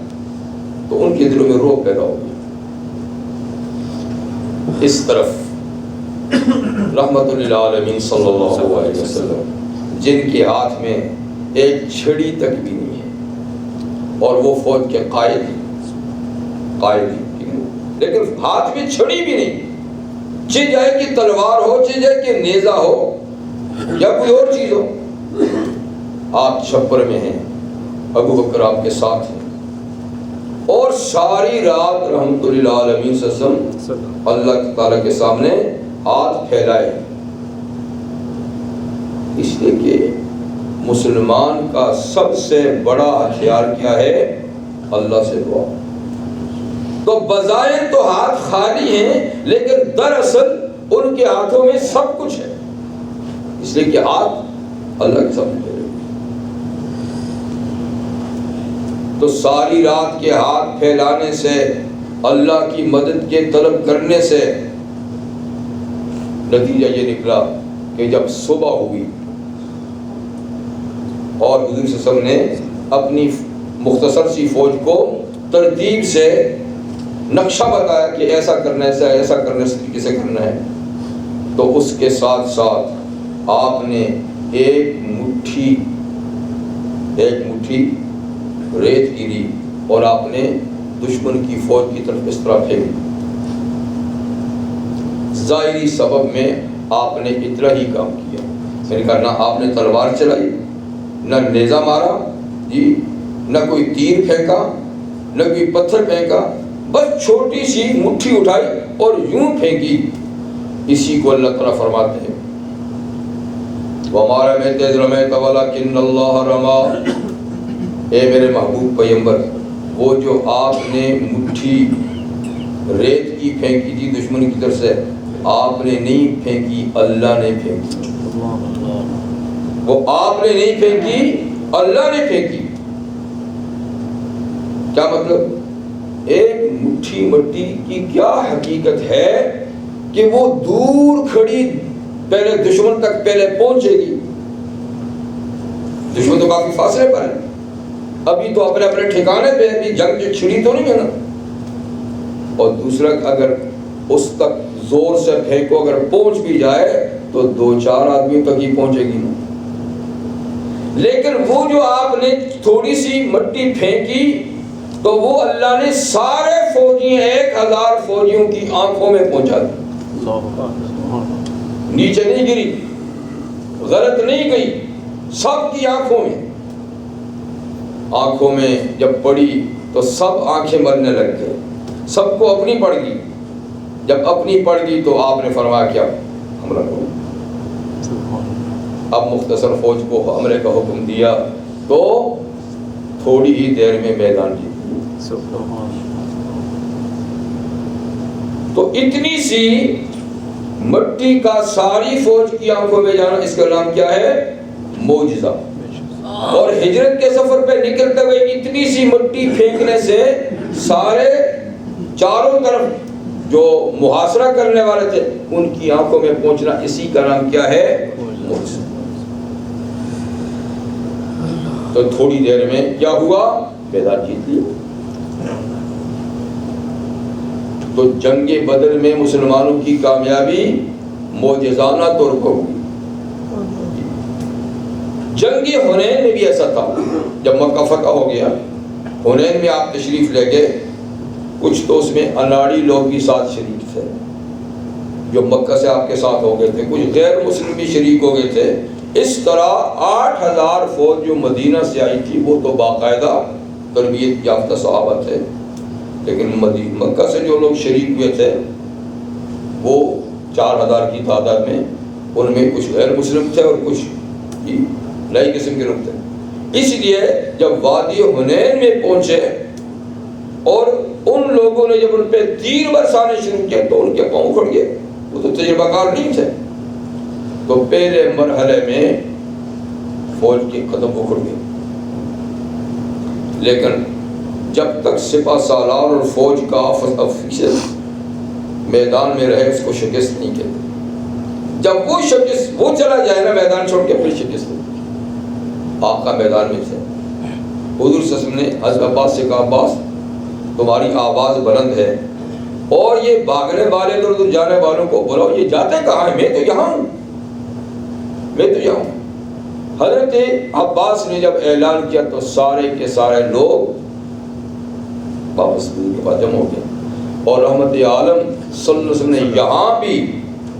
تو ان کے دلوں میں رعب پیدا ہو گیا۔ اس طرف رحمت للعالمین صلی اللہ علیہ وسلم، جن کے ہاتھ میں ایک چھڑی تک بھی نہیں ہے، اور وہ فوج کے قائد ہیں، قائل ہیں، لیکن ہاتھ میں چھڑی بھی نہیں، چاہے جائے کہ تلوار ہو، چاہے جائے کہ نیزہ ہو یا کوئی اور چیز ہو، آپ چھپر میں ہیں، ابو بکر آپ کے ساتھ ہیں، اور ساری رات رحمت للعالمین صلی اللہ علیہ وسلم اللہ تعالیٰ کے سامنے ہاتھ پھیلائے، اس لیے کہ مسلمان کا سب سے بڑا ہتھیار کیا ہے؟ اللہ سے دعا۔ تو بظاہر تو ہاتھ خالی ہیں، لیکن دراصل ان کے ہاتھوں میں سب کچھ ہے، اس لیے کہ ہاتھ اللہ کے سامنے پھیلے۔ تو ساری رات کے ہاتھ پھیلانے سے، اللہ کی مدد کے طلب کرنے سے نتیجہ یہ نکلا کہ جب صبح ہوئی اور حضور صلی اللہ علیہ وسلم نے اپنی مختصر سی فوج کو ترتیب سے نقشہ بتایا کہ ایسا کرنا ہے، ایسا کرنا ہے، اس طریقے سے کرنا ہے، تو اس کے ساتھ ساتھ آپ نے ایک مٹھی ریت گری اور آپ نے دشمن کی فوج کی طرف اس طرح پھینکی۔ ظاہری سبب میں آپ نے اتنا ہی کام کیا، یعنی کہ نہ آپ نے تلوار چلائی، نہ نیزہ مارا جی، نہ کوئی تیر پھینکا، نہ کوئی پتھر پھینکا، بس چھوٹی سی مٹھی اٹھائی اور یوں پھینکی۔ اسی کو اللہ تعالیٰ فرماتے ہیں وَمَا رَمَيْتَ إِذْ رَمَيْتَ وَلَكِنَّ اللَّهَ رَمَىٰ۔ اے میرے محبوب پیغمبر، وہ جو آپ نے مٹھی ریت کی پھینکی تھی دشمن کی طرف سے، آپ نے نہیں پھینکی، اللہ نے پھینکی۔ وہ آپ نے نہیں پھینکی، اللہ نے پھینکی۔ کیا مطلب؟ ایک مٹھی مٹی کی کیا حقیقت ہے کہ وہ دور کھڑی پہلے دشمن تک پہلے پہنچے گی۔ دشمن تو کافی فاصلے پر ہے، ابھی تو اپنے اپنے ٹھکانے پہ، ابھی جنگ جو چھڑی تو نہیں ہے نا۔ اور دوسرا، اگر اس تک زور سے پھینکو، اگر پہنچ بھی جائے تو 2-4 آدمی تک ہی پہنچے گی نا۔ لیکن وہ جو آپ نے تھوڑی سی مٹی پھینکی تو وہ اللہ نے سارے فوجی 1000 فوجیوں کی آنکھوں میں پہنچا دی، نیچے نہیں گری، غلط نہیں گئی، سب کی آنکھوں میں جب پڑی تو سب آنکھیں مرنے لگ گئے، سب کو اپنی پڑ گئی۔ جب اپنی پڑ گئی تو آپ نے فرمایا کیا؟ حملہ کرو۔ اب مختصر فوج کو حملے کا حکم دیا تو تھوڑی ہی دیر میں میدان جیت۔ تو اتنی سی مٹی کا ساری فوج کی آنکھوں میں جانا، اس کا نام کیا ہے؟ معجزہ۔ اور ہجرت کے سفر پہ نکلتے ہوئے اتنی سی مٹی پھینکنے سے سارے چاروں طرف جو محاصرہ کرنے والے تھے ان کی آنکھوں میں پہنچنا، اسی کا نام کیا ہے؟ معجزہ۔ تو تھوڑی دیر میں کیا ہوا؟ میدان جیت لیا۔ تو جنگ بدر میں مسلمانوں کی کامیابی معجزانہ طور پر ہوئی۔ جنگ حنین میں بھی ایسا تھا، جب مکہ فتح ہو گیا، حنین میں آپ تشریف لے گئے، کچھ تو اس میں اناڑی لوگ بھی ساتھ شریک تھے جو مکہ سے آپ کے ساتھ ہو گئے تھے، کچھ غیر مسلم بھی شریک ہو گئے تھے۔ اس طرح 8000 فوج جو مدینہ سے آئی تھی وہ تو باقاعدہ تربیت یافتہ صحابہ تھے، لیکن مکہ سے جو لوگ شریک ہوئے تھے وہ 4000 کی تعداد میں، ان میں کچھ غیر مسلم تھے اور کچھ نئی قسم کے لوگ تھے۔ اس لیے جب وادی حنین میں پہنچے اور ان لوگوں نے جب ان پہ تیر برسانے شروع کیا تو ان کے پاؤں اکھڑ گئے، وہ تو تجربہ کار نہیں تھے۔ تو پہلے مرحلے میں فوج کے قدم اکھڑ گئے، لیکن جب تک سپہ سالار اور فوج کا افسر میدان میں رہے اس کو شکست نہیں کہتے۔ جب وہ چلا جائے نا میدان چھوڑ کے، پھر شکست ہوتی۔ آقا میدان میں تھے، حضور صلی اللہ علیہ وسلم نے حضرت عباس سے کہا عباس تمہاری آواز بلند ہے اور یہ بھاگنے والے ادھر جانے والوں کو بلاؤ، یہ جاتے کہاں ہیں؟ میں تو یہاں ہوں۔ حضرت عباس نے جب اعلان کیا تو سارے کے سارے لوگ واپس حضور کے پاس جمع ہو گئے. اور رحمت عالم صلی اللہ علیہ وسلم نے یہاں بھی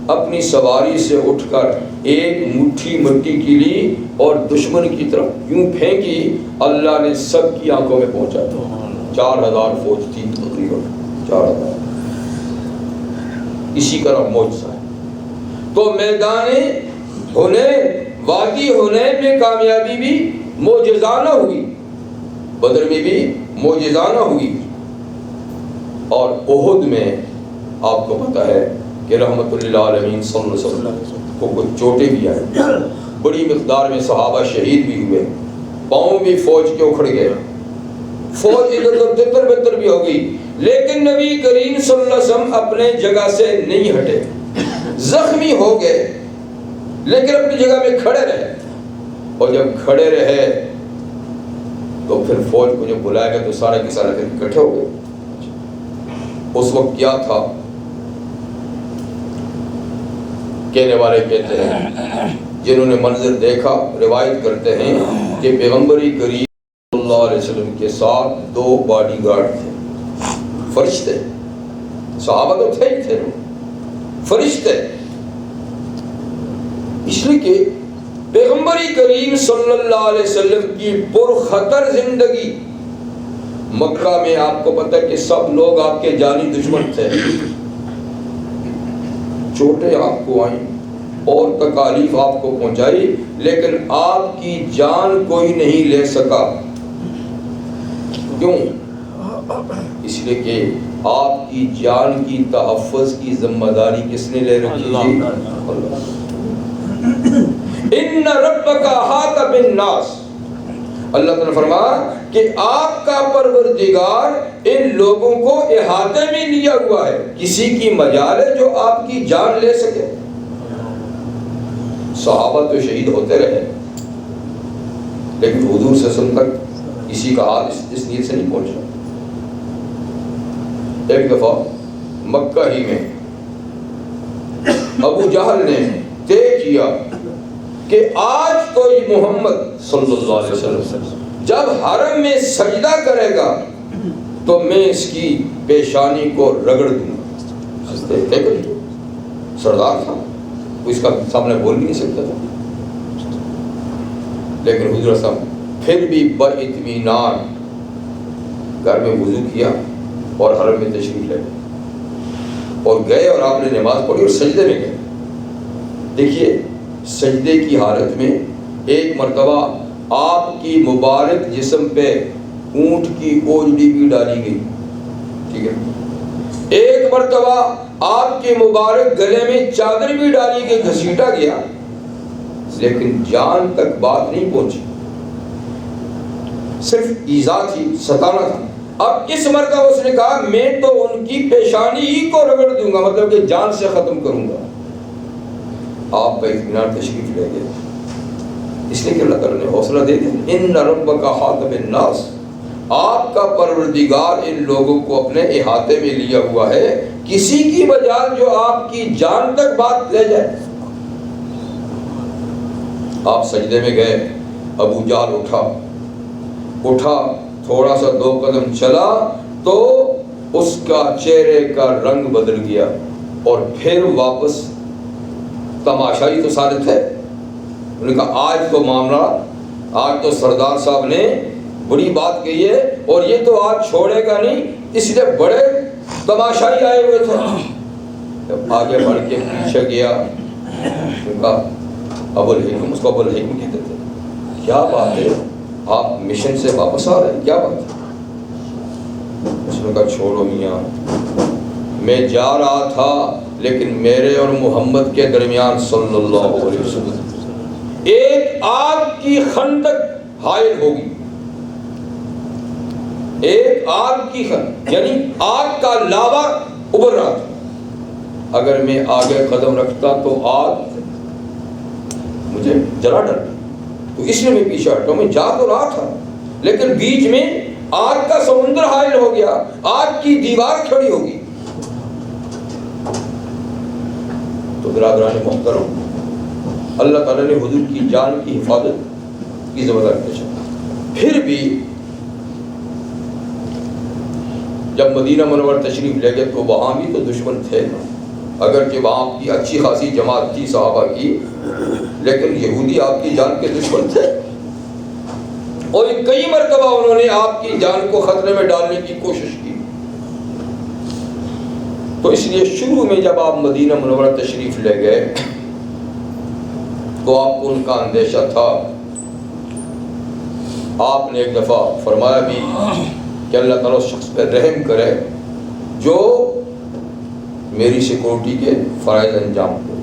اپنی سواری سے اٹھ کر ایک مٹھی مٹی کی لی اور دشمن کی طرف یوں پھینکی. اللہ نے سب کی آنکھوں میں پہنچا دیا. 4000 فوج تھی تقریباً 4000. اسی کا معجزہ ہے. تو میدان حنین وادی حنین میں کامیابی بھی معجزانہ ہوئی, بدر میں بھی معجزانہ ہوئی, اور احد میں آپ کو پتہ ہے کہ رحمت للعالمین صلی اللہ علیہ وسلم کو کچھ چوٹیں بھی آئیں, بڑی مقدار میں صحابہ شہید بھی ہوئے, پاؤں بھی فوج کے اکھڑ گئے, فوج ادھر ادھر تتر بتر بھی ہو گئی, لیکن نبی کریم صلی اللہ علیہ وسلم اپنے جگہ سے نہیں ہٹے. زخمی ہو گئے لیکن اپنی جگہ میں کھڑے رہے, اور جب کھڑے رہے تو پھر فوج کو جب بلایا گیا تو سارے کے سارے پھر اکٹھے ہو گئے. اس وقت کیا تھا, کہنے والے کہتے ہیں جنہوں نے منظر دیکھا روایت کرتے ہیں کہ پیغمبری کریم صلی اللہ علیہ وسلم کے ساتھ 2 باڈی گارڈ تھے, فرشتے. صحابہ تو تھے ہی تھے, فرشتے. اس لیے کہ پیغمبری کریم صلی اللہ علیہ وسلم کی پرخطر زندگی مکہ میں, آپ کو پتہ ہے کہ سب لوگ آپ کے جانی دشمن تھے, چوٹیں آپ کو آئیں اور تکالیف آپ کو پہنچائی, لیکن آپ کی جان کوئی نہیں لے سکا. کیوں؟ اس لیے کہ آپ کی جان کی تحفظ کی ذمہ داری کس نے لے رکھی تھی؟ اللہ. ان ربک احاط بالناس, اللہ تعالیٰ نے فرمایا کہ آپ کا پروردگار ان لوگوں کو احاطے میں لیا ہوا ہے, کسی کی مجال ہے جو آپ کی جان لے سکے. صحابہ تو شہید ہوتے رہے لیکن حضور صلی اللہ علیہ وسلم تک کسی کا حال اس نیت سے نہیں پہنچا. ایک دفعہ مکہ ہی میں ابو جہل نے طے کیا کہ آج تو محمد صلی اللہ علیہ وسلم جب حرم میں سجدہ کرے گا تو میں اس کی پیشانی کو رگڑ دوں گا. سردار تھا, اس کا سامنے بول بھی نہیں سکتا تھا, لیکن حضور صلی اللہ علیہ وسلم پھر بھی باطمینان گھر میں وضو کیا اور حرم میں تشریف لے گئے اور گئے, اور آپ نے نماز پڑھی اور سجدے میں گئے. دیکھیے سجدے کی حالت میں ایک مرتبہ آپ کی مبارک جسم پہ اونٹ کی اوجڑی بھی ڈالی گئی, ٹھیک ہے. ایک مرتبہ آپ کے مبارک گلے میں چادر بھی ڈالی گئی, گھسیٹا گیا, لیکن جان تک بات نہیں پہنچی, صرف ایذا تھی, ستانا تھا. اب اس مرتبہ اس نے کہا میں تو ان کی پیشانی ہی کو رگڑ دوں گا, مطلب کہ جان سے ختم کروں گا. آپ کا اطمینان تشریف لے گئے, اس لیے کہ اللہ تعالیٰ نے حوصلہ دے دیا. ان ربک احاط بالناس, آپ کا پروردگار ان لوگوں کو اپنے احاطے میں لیا ہوا ہے, کسی کی مجال جو آپ کی جان تک بات لے جائے. آپ سجدے میں گئے, ابو جہل اٹھا, تھوڑا سا 2 قدم چلا تو اس کا چہرے کا رنگ بدل گیا, اور پھر واپس تماشائی تو سارے تھے. انہوں نے کہا آج تو معاملہ, آج تو سردار صاحب نے بڑی بات کہی ہے اور یہ تو آج چھوڑے گا نہیں, اس لیے بڑے تماشائی آئے ہوئے تھے. جب آگے بڑھ کے پیچھے گیا, کہا ابو الحکم, اس کو ابو الحکم کہتے تھے, کیا بات ہے آپ مشن سے واپس آ رہے ہیں, کیا بات ہے؟ اس نے کہا چھوڑو میاں, میں جا رہا تھا لیکن میرے اور محمد کے درمیان صلی اللہ علیہ وسلم ایک آگ کی خندق حائل ہوگی, ایک آگ کی خندق, یعنی آگ کا لاوا ابھر رہا تھا. اگر میں آگے قدم رکھتا تو آگ مجھے جلا ڈالتا, تو اس لیے میں پیچھے ہٹا. میں جا تو رہا تھا لیکن بیچ میں آگ کا سمندر حائل ہو گیا, آگ کی دیوار کھڑی ہوگی. تو برادران محترم, اللہ تعالیٰ نے حضور کی جان کی حفاظت کی ذمہ داری پیش کی. پھر بھی جب مدینہ منورہ تشریف لے گئے تو وہاں بھی تو دشمن تھے نا، اگرچہ وہاں کی اچھی خاصی جماعت تھی صحابہ کی، لیکن یہودی آپ کی جان کے دشمن تھے، اور کئی مرتبہ انہوں نے آپ کی جان کو خطرے میں ڈالنے کی کوشش کی۔ تو اس لیے شروع میں جب آپ مدینہ منورہ تشریف لے گئے تو آپ کو ان کا اندیشہ تھا۔ آپ نے ایک دفعہ فرمایا بھی کہ اللہ تعالیٰ اس شخص پہ رحم کرے جو میری سیکورٹی کے فرائض انجام دے۔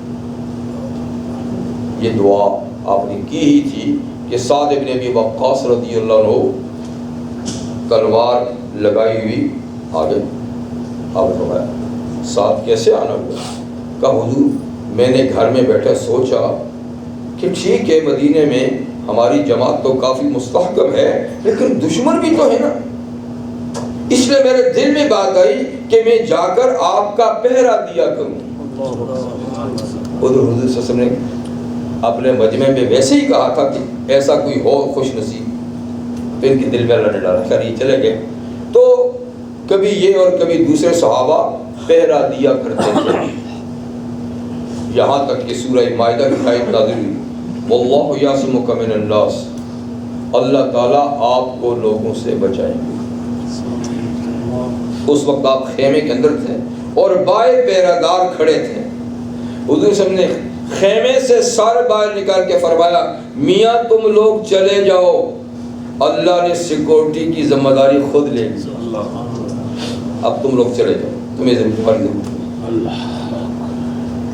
یہ دعا آپ نے کی ہی تھی کہ سعد ابن ابی وقاص رضی اللہ عنہ تلوار لگائی ہوئی آگے آپ نے فرمایا سعد کیسے آنا ہوا؟ کہا حضور میں نے گھر میں بیٹھا سوچا کہ ٹھیک ہے مدینے میں ہماری جماعت تو کافی مستحکم ہے لیکن دشمن بھی تو ہے نا، اس لیے میرے دل میں بات آئی کہ میں جا کر آپ کا پہرا دیا کروں۔ حضور صلی اللہ علیہ وسلم نے اپنے مجمع میں ویسے ہی کہا تھا کہ ایسا کوئی ہو خوش نصیب، تو ان کے دل میں اللہ نے ڈالا، خیر یہ چلے گئے۔ تو کبھی یہ اور کبھی دوسرے صحابہ پہرا دیا کرتے تھے، یہاں تک کہ سورہ مائدہ کی آیت نازل ہوئی واللہ یعصمک من الناس، اللہ تعالیٰ آپ کو لوگوں سے بچائیں گے۔ اس وقت آپ خیمے کے اندر تھے اور باہر پہرہ دار کھڑے تھے۔ حضور صلی اللہ علیہ وسلم نے خیمے سے سر باہر نکال کے فرمایا میاں تم لوگ چلے جاؤ، اللہ نے سیکورٹی کی ذمہ داری خود لے لی، اب تم لوگ چلے جاؤ، تمہیں ذمہ داری دوں۔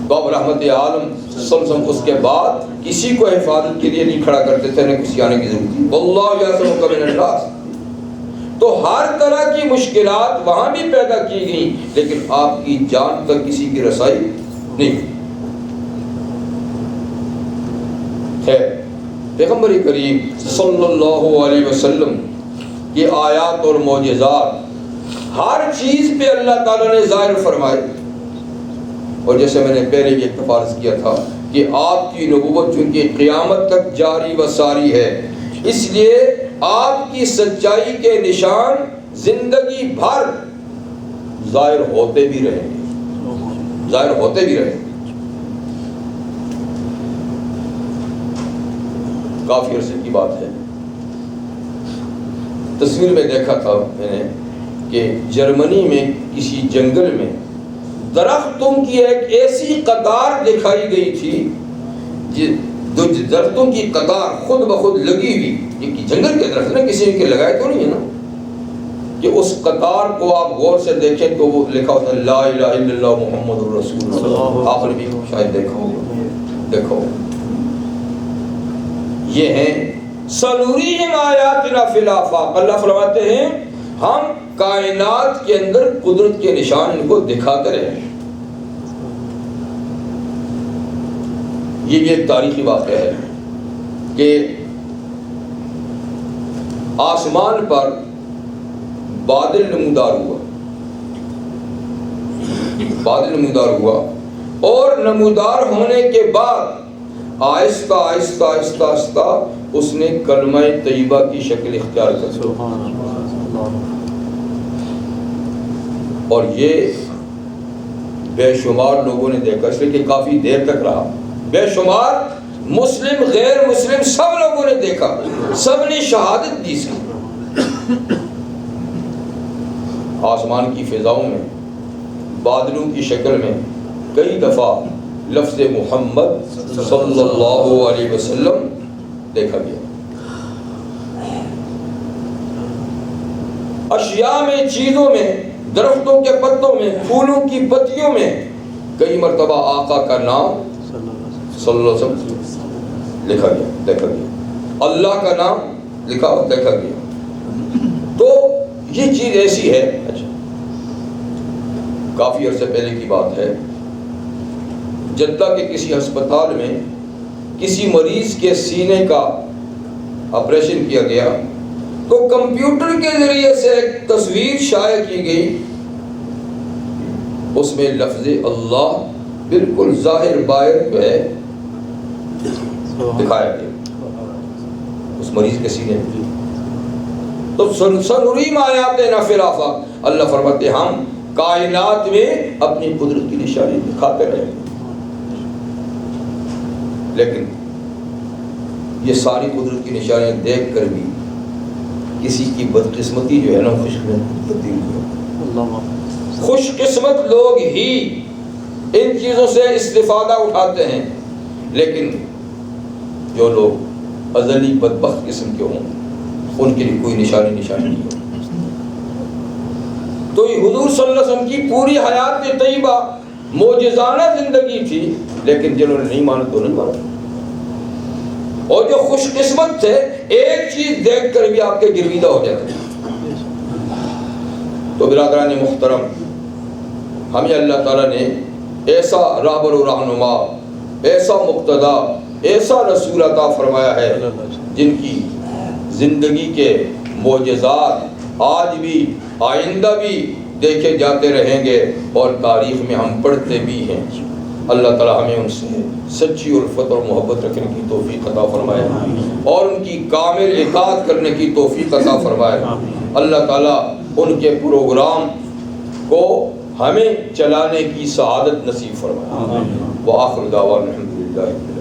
تو اب رحمت عالم صلی اللہ علیہ وسلم اس کے بعد کسی کو حفاظت کے لیے نہیں کھڑا کرتے تھے، نہ کسی آنے کی ضرورت تھی۔ واللہ یعصمک من الناس، تو ہر طرح کی مشکلات وہاں بھی پیدا کی گئیں لیکن آپ کی جان تک کسی کی رسائی نہیں۔ پیغمبر کریم صلی اللہ علیہ وسلم کی آیات اور معجزات ہر چیز پہ اللہ تعالیٰ نے ظاہر فرمائے، اور جیسے میں نے پہلے بھی اتفاق کیا تھا کہ آپ کی نبوت چونکہ قیامت تک جاری و ساری ہے، اس لیے آپ کی سچائی کے نشان زندگی بھر ظاہر ہوتے بھی رہیں گے، ظاہر ہوتے بھی رہیں گے۔ کافی عرصے کی بات ہے، تصویر میں دیکھا تھا میں نے کہ جرمنی میں کسی جنگل میں درختوں کی ایک ایسی قطار دکھائی گئی تھی، جو درختوں کی قطار خود بخود لگی ہوئی، یہ جنگل کے درخت نا، کسی کے لگائے تو نہیں ہے نا، کہ اس قطار کو آپ غور سے دیکھیں تو وہ لکھا ہوتا ہے لا الہ الا اللہ محمد رسول اللہ، آپ نے بھی شاید دیکھا ہوگا، دیکھو یہ ہیں سنوریہم آیاتنا فی الآفاق، اللہ فرماتے ہیں ہم کائنات کے اندر قدرت کے نشان ان کو دکھاتے رہے۔ یہ بھی ایک تاریخی واقعہ ہے کہ آسمان پر بادل نمودار ہوا، بادل نمودار ہوا، اور نمودار ہونے کے بعد آہستہ آہستہ آہستہ آہستہ اس نے کلمہ طیبہ کی شکل اختیار کر لی، اور یہ بے شمار لوگوں نے دیکھا، اس لیے کہ کافی دیر تک رہا، بے شمار مسلم غیر مسلم سب لوگوں نے دیکھا، سب نے شہادت دی اس کی۔ آسمان کی فضاؤں میں بادلوں کی شکل میں کئی دفعہ لفظ محمد صلی اللہ علیہ وسلم دیکھا گیا۔ اشیاء میں، چیزوں میں، درختوں کے پتوں میں، پھولوں کی پتیوں میں کئی مرتبہ آقا کا نام صلی اللہ علیہ وسلم لکھا گیا، دیکھا گیا، اللہ کا نام لکھا اور دیکھا گیا۔ تو یہ چیز ایسی ہے، کافی عرصے پہلے کی بات ہے، جدہ کے کسی ہسپتال میں کسی مریض کے سینے کا آپریشن کیا گیا تو کمپیوٹر کے ذریعے سے ایک تصویر شائع کی گئی، اس میں لفظ اللہ بالکل ظاہر باہر جو ہے دکھایا گیا اس مریض کے سینے میں۔ تو سنریم آیاتنا فی الآفاق، اللہ فرماتے ہم کائنات میں اپنی قدرت کی نشانی دکھاتے رہے، لیکن یہ ساری قدرت کی نشانیاں دیکھ کر بھی کسی کی بدقسمتی جو ہے نا خوش قسمت تبدیل ہو۔ خوش قسمت لوگ ہی ان چیزوں سے استفادہ اٹھاتے ہیں، لیکن جو لوگ ازلی بدبخت قسم کے ہوں ان کے لیے کوئی نشانی نہیں ہو۔ تو یہ حضور صلی اللہ علیہ وسلم کی پوری حیات طیبہ معجزانہ زندگی تھی، لیکن جنہوں نے نہیں مانا تو نہیں مانا، اور جو خوش قسمت تھے ایک چیز دیکھ کر بھی آپ کے گرویدہ ہو جاتے ہیں۔ تو برادران محترم، ہمیں اللہ تعالیٰ نے ایسا راہبر و رہنما، ایسا مقتدی، ایسا رسول عطا فرمایا ہے جن کی زندگی کے معجزات آج بھی آئندہ بھی دیکھے جاتے رہیں گے اور تاریخ میں ہم پڑھتے بھی ہیں۔ اللہ تعالیٰ ہمیں ان سے سچی الفت اور محبت رکھنے کی توفیق عطا فرمائے اور ان کی کامل اطاعت کرنے کی توفیق عطا فرمائے۔ اللہ تعالیٰ ان کے پروگرام کو ہمیں چلانے کی سعادت نصیب فرمائے۔ وآخر دعوانا الحمدللہ۔